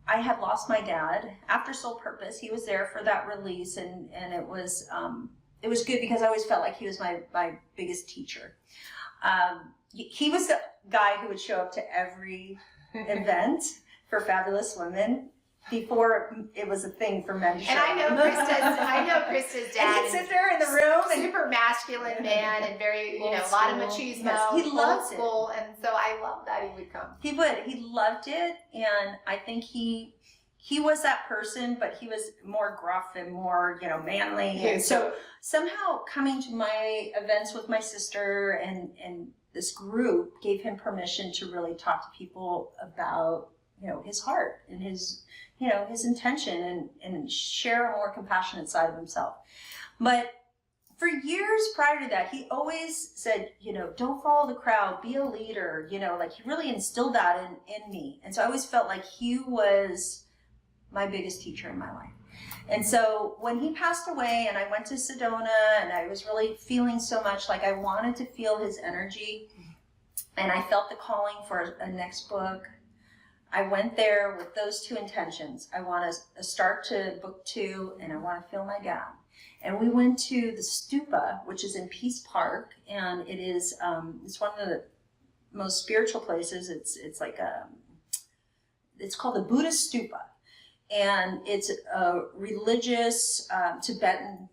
I had lost my dad after Soul Purpose. He was there for that release, and it was good because I always felt like he was my biggest teacher. He was the guy who would show up to every event for Fabulous Women before it was a thing for men to show And I know up. Krista's And dad he'd sit there in the room and super masculine man and very, a lot of machismo, Yes, he loves old school, and so I love that he would come. He would. He loved it, and I think he was that person, but he was more gruff and more, manly. And so somehow coming to my events with my sister and this group gave him permission to really talk to people about, his heart and his, his intention and share a more compassionate side of himself. But for years prior to that, he always said, don't follow the crowd, be a leader, like he really instilled that in me. And so I always felt like he was my biggest teacher in my life. And so when he passed away and I went to Sedona and I was really feeling so much like I wanted to feel his energy, and I felt the calling for a next book, I went there with those two intentions. I want to start to book 2, and I want to feel my dad. And we went to the stupa, which is in Peace Park, and it is it's one of the most spiritual places. It's like it's called the Buddhist stupa, and it's a religious Tibetan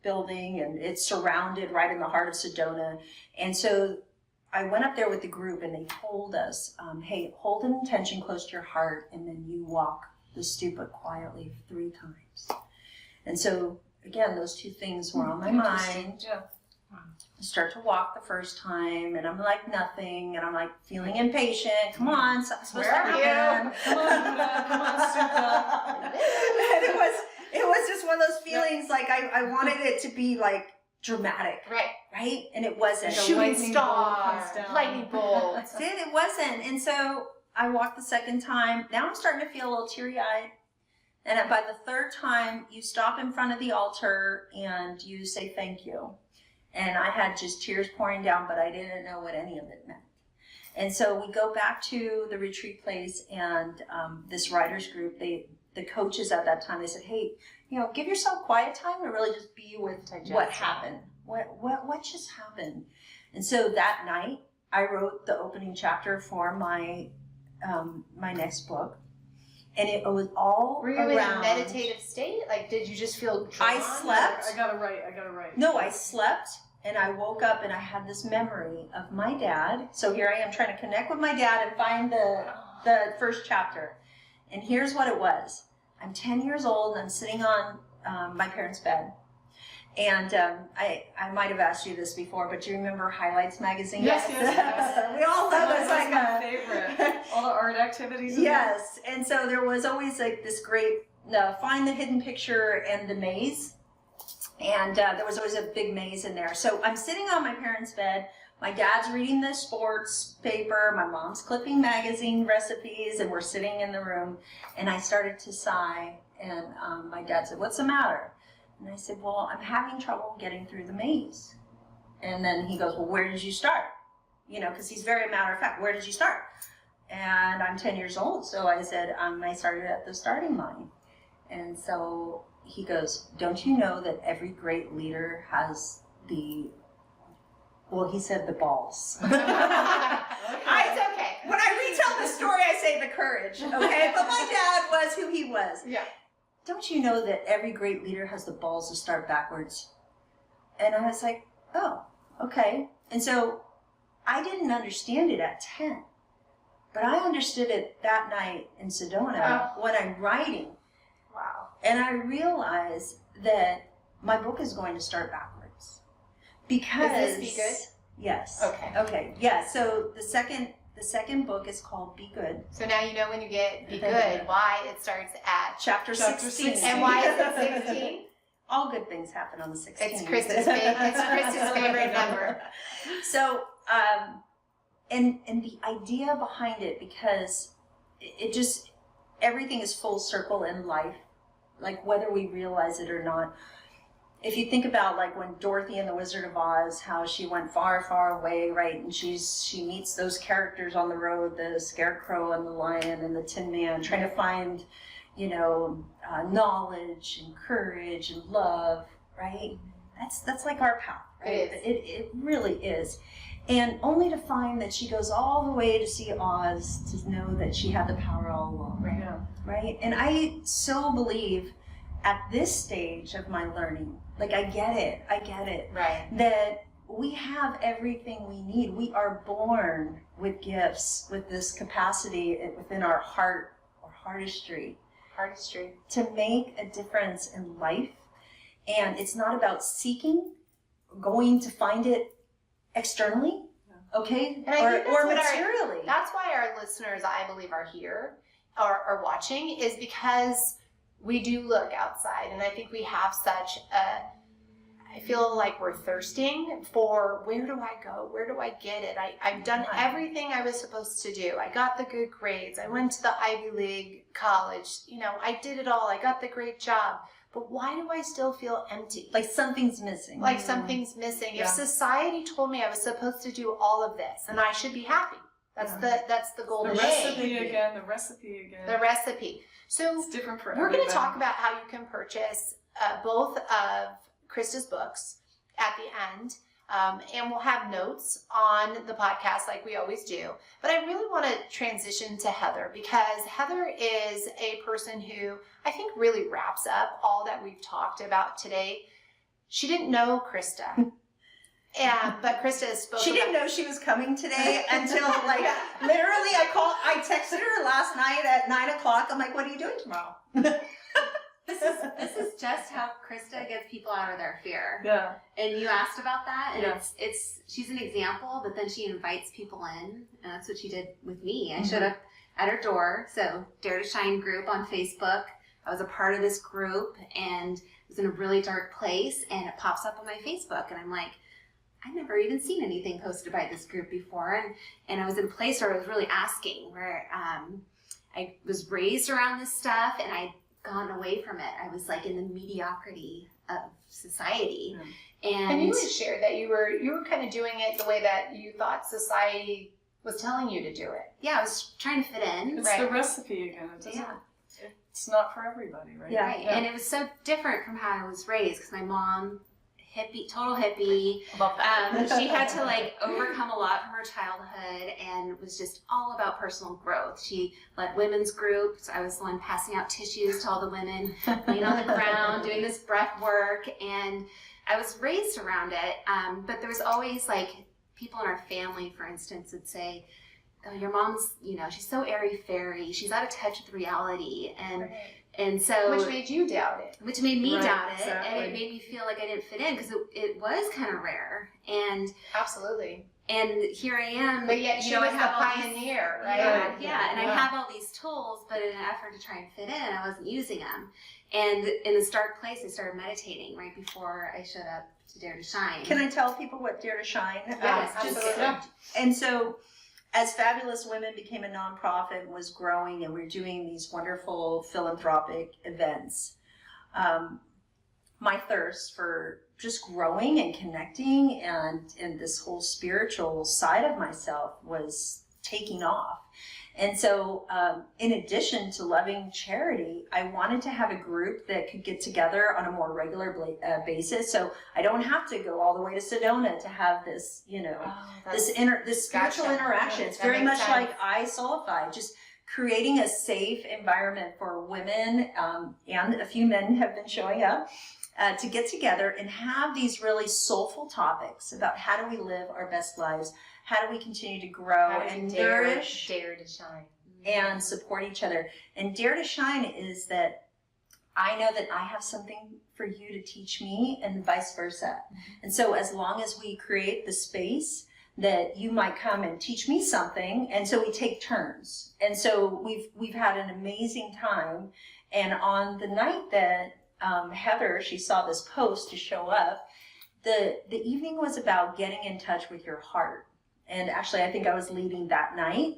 building, and it's surrounded right in the heart of Sedona. And so I went up there with the group, and they told us, hey, hold an intention close to your heart, and then you walk the stupa quietly 3 times. And so, again, those 2 things were on my mind. Yeah. I start to walk the first time, and I'm like nothing, and I'm like feeling impatient. Come on, something's supposed to happen. Come on, Buddha. Come on, Stupa. And it was just one of those feelings, like I wanted it to be like dramatic, right? And it wasn't. The Shooting lightning bolt star, comes down. lightning bolt. It wasn't. And so I walked the second time. Now I'm starting to feel a little teary-eyed. And by the 3rd time, you stop in front of the altar and you say thank you. And I had just tears pouring down, but I didn't know what any of it meant. And so we go back to the retreat place, and this writers group, the coaches at that time, they said, hey, give yourself quiet time to really just be with what happened. What just happened? And so that night, I wrote the opening chapter for my my next book. And it was all Were you around. in a meditative state? Like, did you just feel drawn? I slept. I gotta write. No, I slept, and I woke up, and I had this memory of my dad. So here I am trying to connect with my dad and find the first chapter. And here's what it was. I'm 10 years old, and I'm sitting on my parents' bed. And I might have asked you this before, but do you remember Highlights magazine? Yes. We all love it. It's That's like my favorite. All the art activities. Yes, and so there was always like this great find the hidden picture and the maze, and there was always a big maze in there. So I'm sitting on my parents' bed. My dad's reading the sports paper. My mom's clipping magazine recipes, and we're sitting in the room. And I started to sigh, and my dad said, "What's the matter?" And I said, "Well, I'm having trouble getting through the maze." And then he goes, "Well, where did you start?" Because he's very matter of fact. Where did you start? And I'm 10 years old, so I said, I started at the starting line. And so he goes, "Don't you know that every great leader has he said the balls." It's okay. When I retell the story, I say the courage, okay? But my dad was who he was. Yeah. "Don't you know that every great leader has the balls to start backwards?" And I was like, "Oh, okay." And so I didn't understand it at 10, but I understood it that night in Sedona when I'm writing. Wow. And I realized that my book is going to start backwards. Because... Is this Be Good? Yes. Okay. Yeah, so the second book is called Be Good. So now you know when you get Be Good, why it starts at Chapter 16. And why is it 16? All good things happen on the 16th. It's Krista's favorite number. So, and the idea behind it, because it just, everything is full circle in life, like whether we realize it or not. If you think about like when Dorothy and the Wizard of Oz, how she went far, far away, right? And she meets those characters on the road, the Scarecrow and the Lion and the Tin Man, trying to find, knowledge and courage and love, right? That's like our path, right? It really is. And only to find that she goes all the way to see Oz to know that she had the power all along, Right. Yeah. right? And I so believe at this stage of my learning, like I get it, Right. that we have everything we need. We are born with gifts, with this capacity within our heart or heartistry Artistry. to make a difference in life. And it's not about seeking, going to find it externally, okay, And I think that's or what materially. That's why our listeners, I believe, are here, are watching, is because we do look outside. And I think we have such I feel like we're thirsting for, where do I go? Where do I get it? I've done everything I was supposed to do. I got the good grades. I went to the Ivy League college. I did it all. I got the great job. But why do I still feel empty? Like something's missing. Like something's missing. Yeah. If society told me I was supposed to do all of this and I should be happy, That's the The golden recipe egg. again, the recipe again. The recipe. So It's different for we're everybody. going to talk about how you can purchase both of Krista's books at the end. And we'll have notes on the podcast like we always do. But I really want to transition to Heather, because Heather is a person who I think really wraps up all that we've talked about today. She didn't know Krista. But Krista spoke She didn't know she was coming today until like literally I texted her last night at 9:00. I'm like, what are you doing tomorrow? This is just how Krista gets people out of their fear. Yeah. And you asked about that, and Yeah. she's an example, but then she invites people in, and that's what she did with me. I showed up at her door, so Dare to Shine group on Facebook. I was a part of this group, and it was in a really dark place, and it pops up on my Facebook, and I'm like, I've never even seen anything posted by this group before, and I was in a place where I was really asking, where I was raised around this stuff, and I'd gone away from it. I was like in the mediocrity of society. And you had shared that you were kind of doing it the way that you thought society was telling you to do it. Yeah, I was trying to fit in. It's the recipe again. It's not for everybody, right? Yeah. Right. And it was so different from how I was raised, because my mom, total hippie. Love that. She had to like overcome a lot from her childhood, and was just all about personal growth. She led women's groups. I was the one passing out tissues to all the women, laying on the ground, doing this breath work, and I was raised around it. But there was always like people in our family, for instance, would say, "Oh, your mom's, she's so airy-fairy. She's out of touch with reality," and so Which made you doubt it. Which made me Right, doubt it, exactly. and it made me feel like I didn't fit in, because it was kind of rare, and Absolutely. here I am. But yet she I was the have all these- pioneer, right? Yeah, and I have all these tools, but in an effort to try and fit in, I wasn't using them. And in this dark place, I started meditating right before I showed up to Dare to Shine. Can I tell people what Dare to Shine? Yes, Just- absolutely. And so, as Fabulous Women became a nonprofit, was growing, and we're doing these wonderful philanthropic events, my thirst for just growing and connecting and this whole spiritual side of myself was taking off. And so, in addition to loving charity, I wanted to have a group that could get together on a more regular basis. So I don't have to go all the way to Sedona to have this, this spiritual Gotcha. interaction. It's That very makes much sense. like I Soulify, just creating a safe environment for women, and a few men have been showing up, to get together and have these really soulful topics about how do we live our best lives, how do we continue to grow How do and you dare nourish to shine. and support each other. And Dare to Shine is that I know that I have something for you to teach me, and vice versa. And so as long as we create the space that you might come and teach me something, and so we take turns. And so we've had an amazing time. And on the night that Heather, she saw this post to show up, the evening was about getting in touch with your heart. And actually, I think I was leading that night.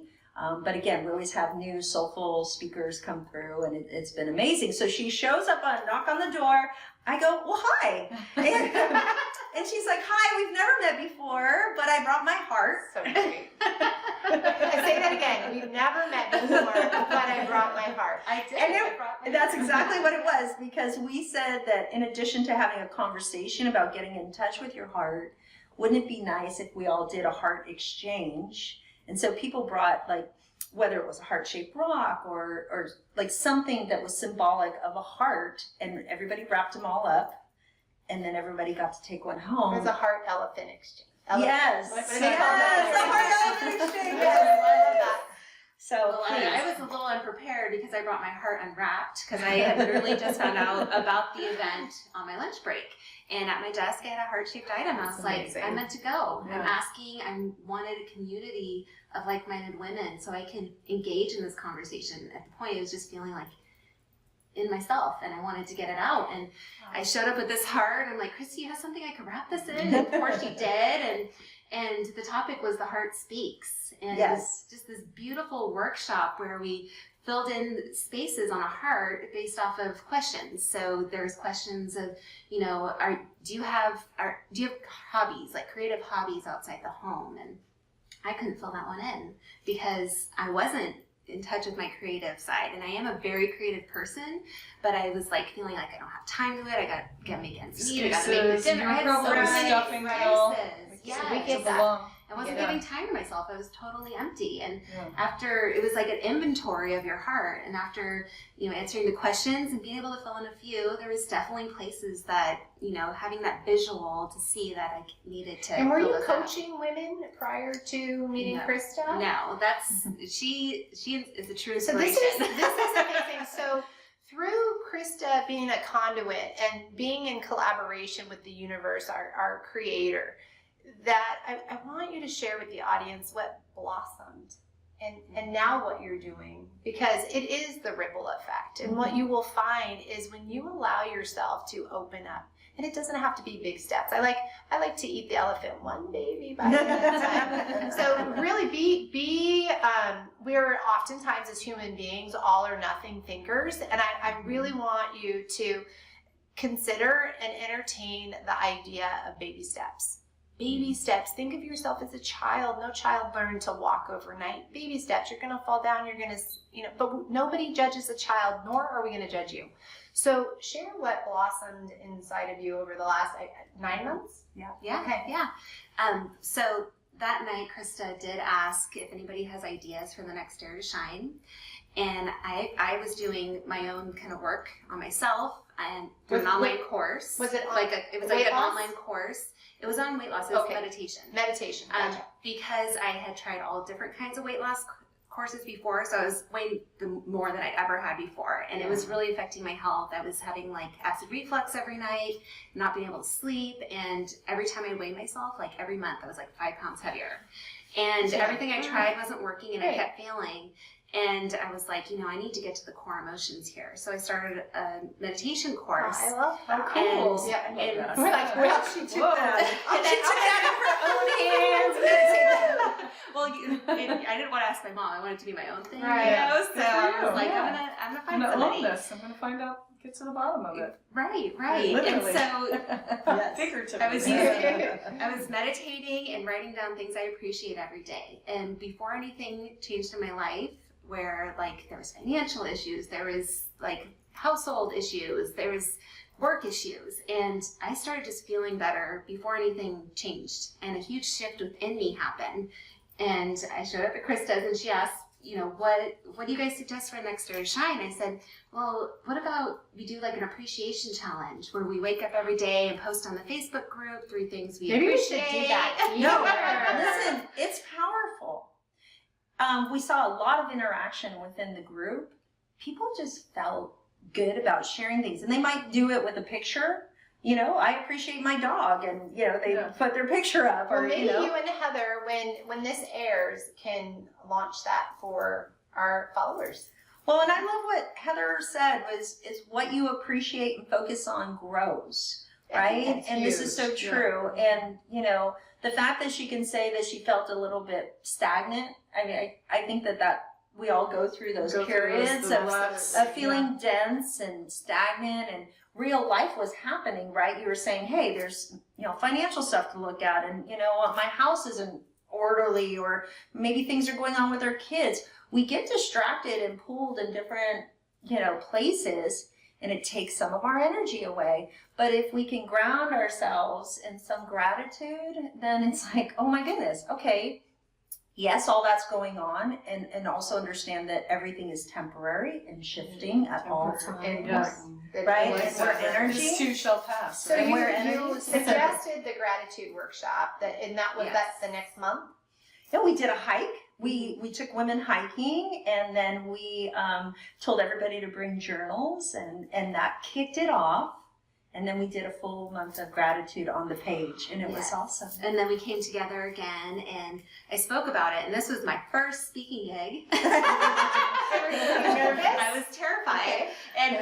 But again, we always have new soulful speakers come through, and it's been amazing. So she shows up, knock on the door. I go, well, hi. And she's like, hi, we've never met before, but I brought my heart. So great. I say that again. We've never met before, but I brought my heart. I did. And I brought my that's exactly what it was, because we said that in addition to having a conversation about getting in touch with your heart, wouldn't it be nice if we all did a heart exchange? And so people brought, like, whether it was a heart-shaped rock or like something that was symbolic of a heart, and everybody wrapped them all up, and then everybody got to take one It home. was a heart elephant exchange. Yes, What do yes, they call that? the heart elephant exchange. Yes, I love that. So Well, I was a little unprepared because I brought my heart unwrapped, because I had literally just found out about the event on my lunch break. And at my desk, I had a heart-shaped item. I was That's like, amazing. I'm meant to go. Yeah. I'm asking, I wanted a community of like-minded women so I can engage in this conversation. At the point, I was just feeling like in myself, and I wanted to get it out. And I showed up with this heart. I'm like, Krista, you have something I could wrap this in? And of course she did. And the topic was The Heart Speaks. And it was just this beautiful workshop where we filled in spaces on a heart based off of questions. So there's questions of, do you have hobbies, like creative hobbies outside the home? And I couldn't fill that one in because I wasn't in touch with my creative side, and I am a very creative person, but I was like feeling like I don't have time to it. I got to make ends meet. I got to make the dinner. I had so many stuffing it all. excuses. Yes. We get that. I wasn't Yeah. giving time to myself. I was totally empty. And Yeah. after, it was like an inventory of your heart. And after, answering the questions and being able to fill in a few, there was definitely places that, having that visual to see that I needted to. And were fill you those out. coaching women prior to meeting No. Krista? No, that's, she is a true So inspiration. this is amazing. So through Krista being a conduit and being in collaboration with the universe, our creator, that I want you to share with the audience what blossomed and now what you're doing, because it is the ripple effect. And what you will find is when you allow yourself to open up, and it doesn't have to be big steps. I like to eat the elephant one baby bite at a time. So really we're oftentimes as human beings all or nothing thinkers, and I really want you to consider and entertain the idea of baby steps. Baby steps. Think of yourself as a child. No child learned to walk overnight. Baby steps. You're going to fall down. You're going to, but nobody judges a child, nor are we going to judge you. So share what blossomed inside of you over the last 9 months? Yeah. Okay. Yeah. So that night, Krista did ask if anybody has ideas for the next Dare to Shine. And I was doing my own kind of work on myself and through an online course. Was it on it was weight like an loss? online course. It was on weight loss. It was Okay. meditation. Meditation. Gotcha. Because I had tried all different kinds of weight loss courses before, so I was weighing more than I'd ever had before, and it was really affecting my health. I was having like acid reflux every night, not being able to sleep, and every time I weighed myself, like every month, I was like 5 pounds heavier. And everything I tried wasn't working, and I kept failing. And I was like, I need to get to the core emotions here. So I started a meditation course. I love that. Cool. And, Yeah, I love and that. We're like, well, she took that. and then well, I didn't want to ask my mom. I wanted it to be my own thing. Right. So Good for I you. was like, Yeah. I'm gonna I'm find gonna somebody. own this. I'm gonna find out, get to the bottom of it. Right. Literally. And so Figuratively. I was I was meditating and writing down things I appreciate every day. And before anything changed in my life, where like there was financial issues, there was like household issues, there was work issues, and I started just feeling better before anything changed, and a huge shift within me happened. And I showed up at Krista's, and she asked, what do you guys suggest for next Dare to Shine? I said, well, what about we do like an appreciation challenge where we wake up every day and post on the Facebook group 3 things we Maybe we appreciate. should do that. No, listen, it's powerful. We saw a lot of interaction within the group. People just felt good about sharing these, and they might do it with a picture. I appreciate my dog, and they put their picture up, Well, or maybe you and Heather, when this airs, can launch that for our followers. Well, and I love what Heather said is what you appreciate and focus on grows, right? That's And this is so huge. true. And the fact that she can say that she felt a little bit stagnant. I mean, I think that we all go through those periods of feeling dense and stagnant, and real life was happening, right? You were saying, hey, there's financial stuff to look at, and my house isn't orderly, or maybe things are going on with our kids. We get distracted and pulled in different places, and it takes some of our energy away. But if we can ground ourselves in some gratitude, then it's like, oh my goodness, okay, yes, all that's going on, and also understand that everything is temporary and shifting at all times. Yes. Right? Like And we're energy. This too shall pass. So Right? you suggested the gratitude workshop, and that's the next month? Yeah, we did a hike. We took women hiking, and then we told everybody to bring journals, and that kicked it off. And then we did a full month of gratitude on the page, and it was awesome. And then we came together again, and I spoke about it, and this was my first speaking gig. Were you nervous? I was terrified. Okay. And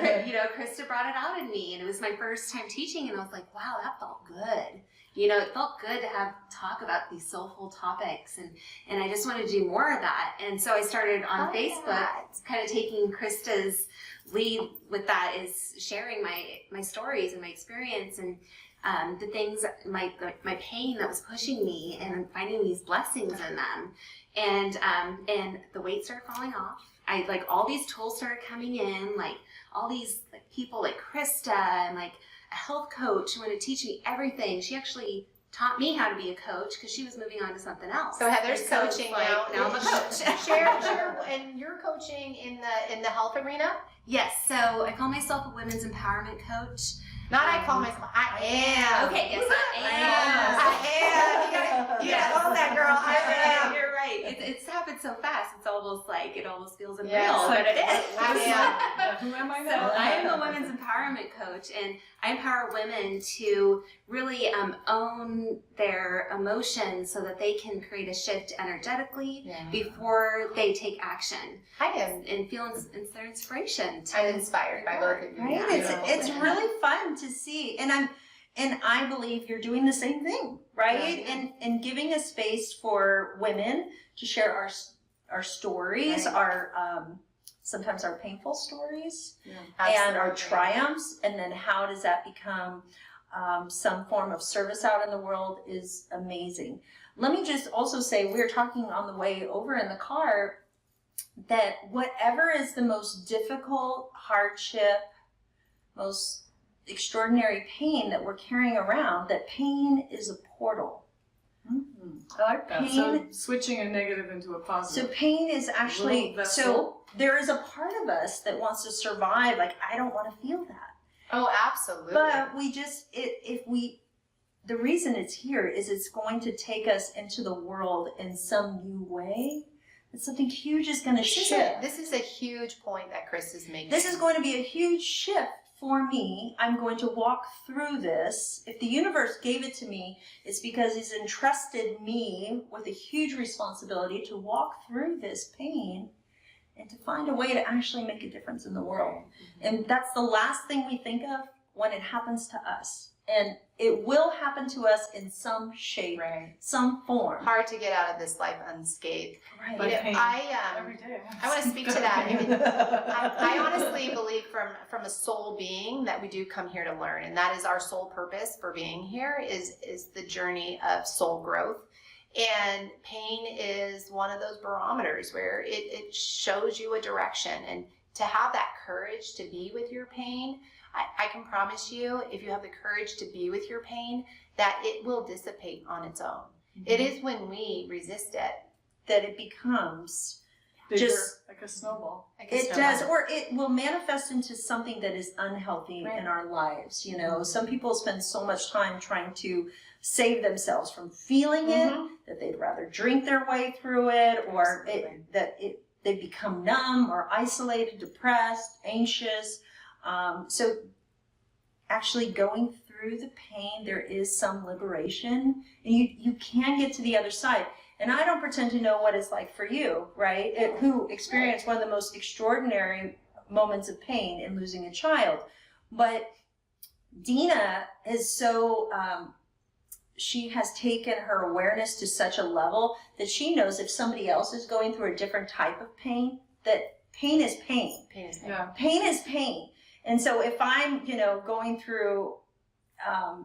Krista brought it out in me, and it was my first time teaching, and I was like, wow, that felt good. you know, it felt good to talk about these soulful topics, and I just wanted to do more of that. And so I started on Facebook, kind of taking Krista's lead with that, is sharing my stories and my experience, and the things, my pain that was pushing me, and finding these blessings in them. And the weight started falling off. I, like, all these tools started coming in, like all these, like, people like Krista, and like a health coach who wanted to teach me everything. She actually taught me how to be a coach because she was moving on to something else. So Heather's And coaching like, now I'm a coach. share, and you're coaching in the health arena? Yes, so I call myself a women's empowerment coach. Not I call myself, I am. Okay, yes, I am. You gotta own that, girl. I am. You're right. It's happened so fast. It's almost like, it almost feels unreal, Yes. but it is. I am. Who am I So now? I am a women's empowerment coach, and I empower women to really own their emotions so that they can create a shift energetically before they take action. I am. And feel their inspiration. I'm inspired by both of you. Right? It's really fun to see, and I believe you're doing the same thing, right? Yeah. And giving a space for women to share our stories, Right. our sometimes our painful stories, Yeah. and our Absolutely. triumphs, and then how does that become some form of service out in the world is amazing. Let me just also say, we were talking on the way over in the car that whatever is the most difficult hardship, most extraordinary pain that we're carrying around, that pain is a portal. I like that. So Pain- switching a negative into a So positive. pain is actually, Little vessel. so there is a part of us that wants to survive, like, I don't want to feel that. Oh, absolutely. But we just, the reason it's here is it's going to take us into the world in some new way. And something huge is going to shift. This is a huge point that Chris is making. This is going to be a huge shift for me. I'm going to walk through this. If the universe gave it to me, it's because he's entrusted me with a huge responsibility to walk through this pain and to find a way to actually make a difference in the world. And that's the last thing we think of when it happens to us. And it will happen to us in some shape, Right. some form. Hard to get out of this life unscathed. Right. But You know, pain I every day. want to speak to that. I mean, I honestly believe from a soul being that we do come here to learn, and that is our sole purpose for being here is the journey of soul growth. And pain is one of those barometers where it shows you a direction, and to have that courage to be with your pain, I can promise you, if you have the courage to be with your pain, that it will dissipate on its own. It is when we resist it. that it becomes Bigger, just- like a snowball. It does, or it will manifest into something that is unhealthy Right. in our lives. You know, some people spend so much time trying to save themselves from feeling it that they'd rather drink their way through it, or Absolutely. they become numb or isolated, depressed, anxious. So actually going through the pain, there is some liberation, and you can get to the other side. And I don't pretend to know what it's like for you, right? Who experienced one of the most extraordinary moments of pain in losing a child. But Dina is so, she has taken her awareness to such a level that she knows if somebody else is going through a different type of pain, that pain is pain. Pain is pain. Yeah. Pain is pain. And so if I'm, going through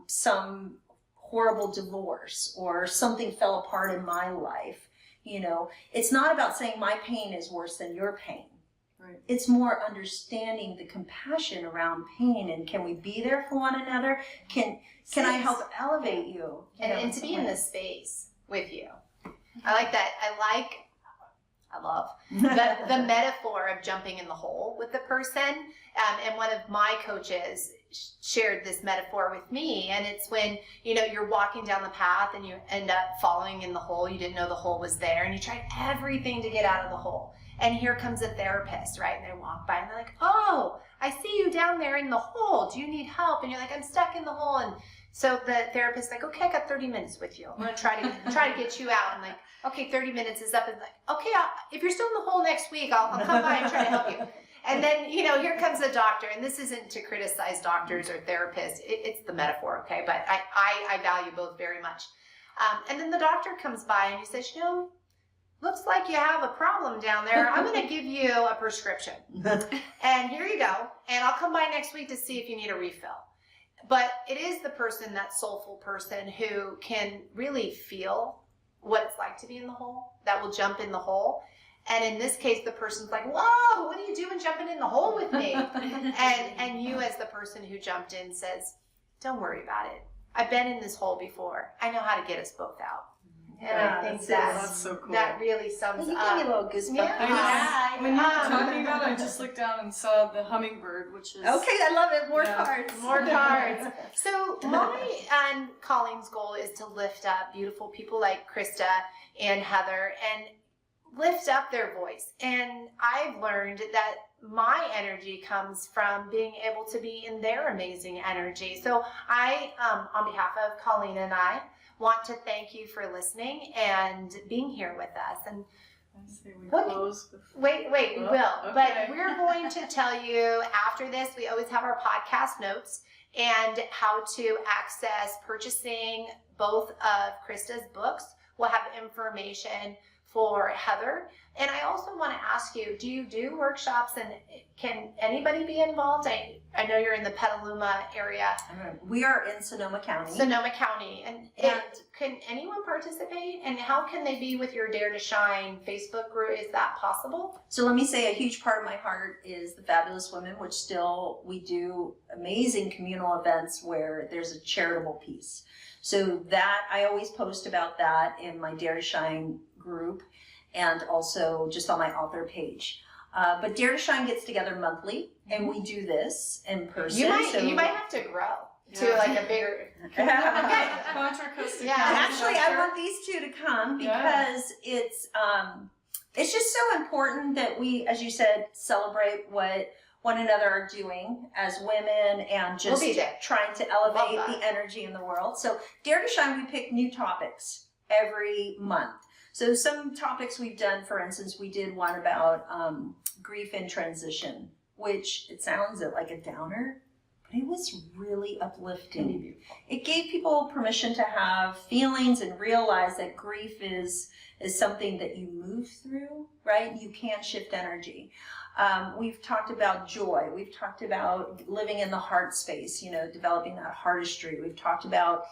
some horrible divorce or something fell apart in my life, it's not about saying my pain is worse than your pain. Right. It's more understanding the compassion around pain, and can we be there for one another? Can I help elevate you? And to be in this space with you. I like that. I love the metaphor of jumping in the hole with the person. And one of my coaches shared this metaphor with me, and it's when you're walking down the path and you end up falling in the hole. You didn't know the hole was there, and you tried everything to get out of the hole. And here comes a therapist, right? And they walk by and they're like, "Oh, I see you down there in the hole. Do you need help?" And you're like, "I'm stuck in the hole." And so the therapist's like, "Okay, I got 30 minutes with you. I'm gonna try to get you out." I'm like, "Okay, 30 minutes is up." And like, "Okay, if you're still in the hole next week, I'll come by and try to help you." And then, here comes the doctor, and this isn't to criticize doctors or therapists. It's the metaphor, okay? But I value both very much. And then the doctor comes by and he says, looks like you have a problem down there. I'm going to give you a prescription. And here you go. And I'll come by next week to see if you need a refill. But it is the person, that soulful person, who can really feel what it's like to be in the hole, that will jump in the hole. And in this case, the person's like, whoa, what are you doing jumping in the hole with me? and you, as the person who jumped in, says, don't worry about it. I've been in this hole before. I know how to get us both out. And I think that's so cool. that really sums You up. give me a little goosebump. Yeah. When you were talking about it, I just looked down and saw the hummingbird, which is... Okay, I love it. More Yeah. cards. More cards. So my and Colleen's goal is to lift up beautiful people like Krista and Heather and lift up their voice. And I've learned that my energy comes from being able to be in their amazing energy. So I, on behalf of Colleen and I, want to thank you for listening and being here with us. And I say we What- close with... wait, we Oh, will. okay. But we're going to tell you after this, we always have our podcast notes and how to access purchasing both of Krista's books. We'll have information for Heather. And I also want to ask you, do you do workshops, and can anybody be involved? I know you're in the Petaluma area, We are in Sonoma County. Sonoma County, and can anyone participate? And how can they be with your Dare to Shine Facebook group? Is that possible? So let me say, a huge part of my heart is the Fabulous Women, which still we do amazing communal events where there's a charitable piece. So that I always post about that in my Dare to Shine group and also just on my author page. But Dare to Shine gets together monthly, and we do this in person. You might so- you might have to grow to Yeah. like a bigger. Contra Costa Yeah. County Actually, I Center. want these two to come Yeah. because it's just so important that we, as you said, celebrate what one another are doing as women and just We'll be there. trying to Love elevate that. the energy in the world. So Dare to Shine, we pick new topics every month. So some topics we've done, for instance, we did one about grief in transition, which it sounds like a downer, but it was really uplifting. It gave people permission to have feelings and realize that grief is something that you move through, right? You can shift energy. We've talked about joy. We've talked about living in the heart space, developing that heartistry. We've talked about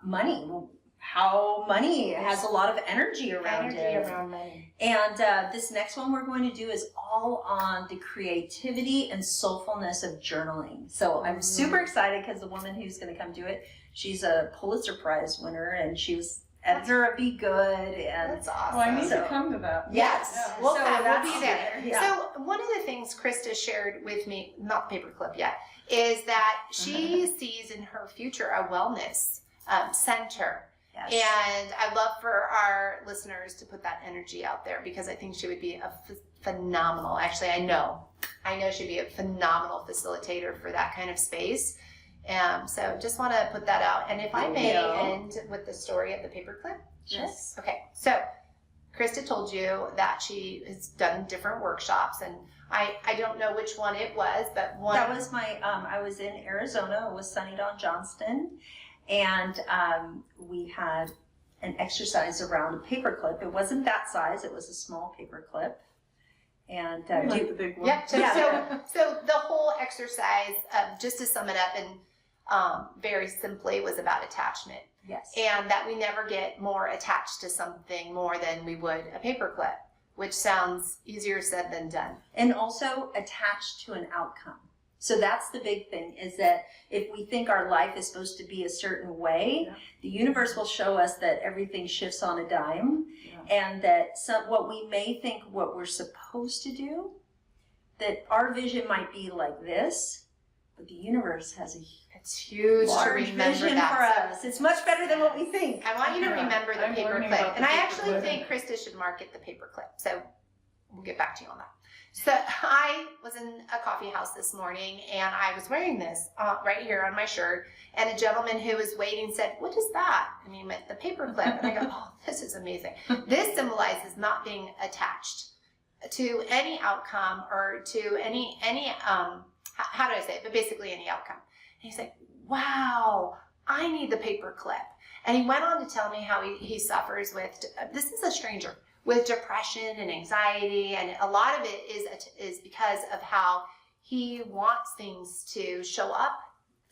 money, how money has a lot of energy around it. money. And this next one we're going to do is all on the creativity and soulfulness of journaling. So I'm super excited because the woman who's going to come do it, she's a Pulitzer Prize winner, and she was editor of Be Good. And That's awesome. Well, I need So- to come to that. yes, Yeah. We'll so come. We'll that's- be there. Yeah. So one of the things Krista shared with me, not paperclip yet, is that she sees in her future a wellness center. Yes. And I'd love for our listeners to put that energy out there, because I think she would be a phenomenal, actually I know she'd be a phenomenal facilitator for that kind of space. So just want to put that out. And if I may end with the story of the paperclip. Yes. Okay, so Krista told you that she has done different workshops, and I don't know which one it was, but one. That was my, I was in Arizona with Sunny Dawn Johnston, and we had an exercise around a paperclip. It wasn't that size, it was a small paperclip. And I like the big one. Yeah, so, Yeah. so the whole exercise, just to sum it up and very simply, was about attachment. yes. And that we never get more attached to something more than we would a paperclip, which sounds easier said than done. And also attached to an outcome. So that's the big thing, is that if we think our life is supposed to be a certain way, Yeah. the universe will show us that everything shifts on a dime, Yeah. and that what we may think what we're supposed to do, that our vision might be like this, but the universe has a It's huge to large remember vision that. for us. It's much better than what we think. I want you to Yeah, remember the I'm learning paperclip. about the And I actually paperclip. think Krista should market the paperclip. So we'll get back to you on that. So I was in a coffee house this morning, and I was wearing this right here on my shirt. And a gentleman who was waiting said, "What is that?" And he meant the paperclip. And I go, "Oh, this is amazing. This symbolizes not being attached any outcome or to any how do I say it, but basically any outcome. And he's like, wow, I need the paper clip. And he went on to tell me how he suffers with, this is a stranger, with depression and anxiety, and a lot of it is because of how he wants things to show up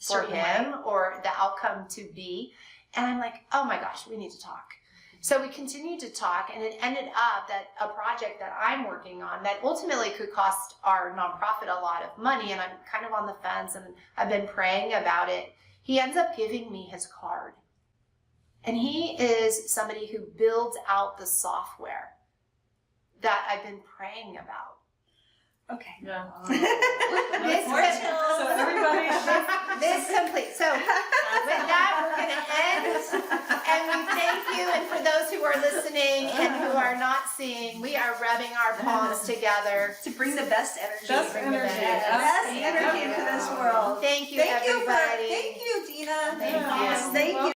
for him or the outcome to be. And I'm like, oh my gosh, we need to talk. So we continued to talk, and it ended up that a project that I'm working on that ultimately could cost our nonprofit a lot of money, and I'm kind of on the fence, and I've been praying about it. He ends up giving me his card. And he is somebody who builds out the software that I've been praying about. Okay. Yeah. This More chills. So everybody, This complete. So with that, we're going to end. And we thank you. And for those who are listening and who are not seeing, we are rubbing our palms together. To bring the best energy. Best bring the energy. best energy into this world. Thank you, everybody. Thank you, Dina. Thank you. Yes, thank you.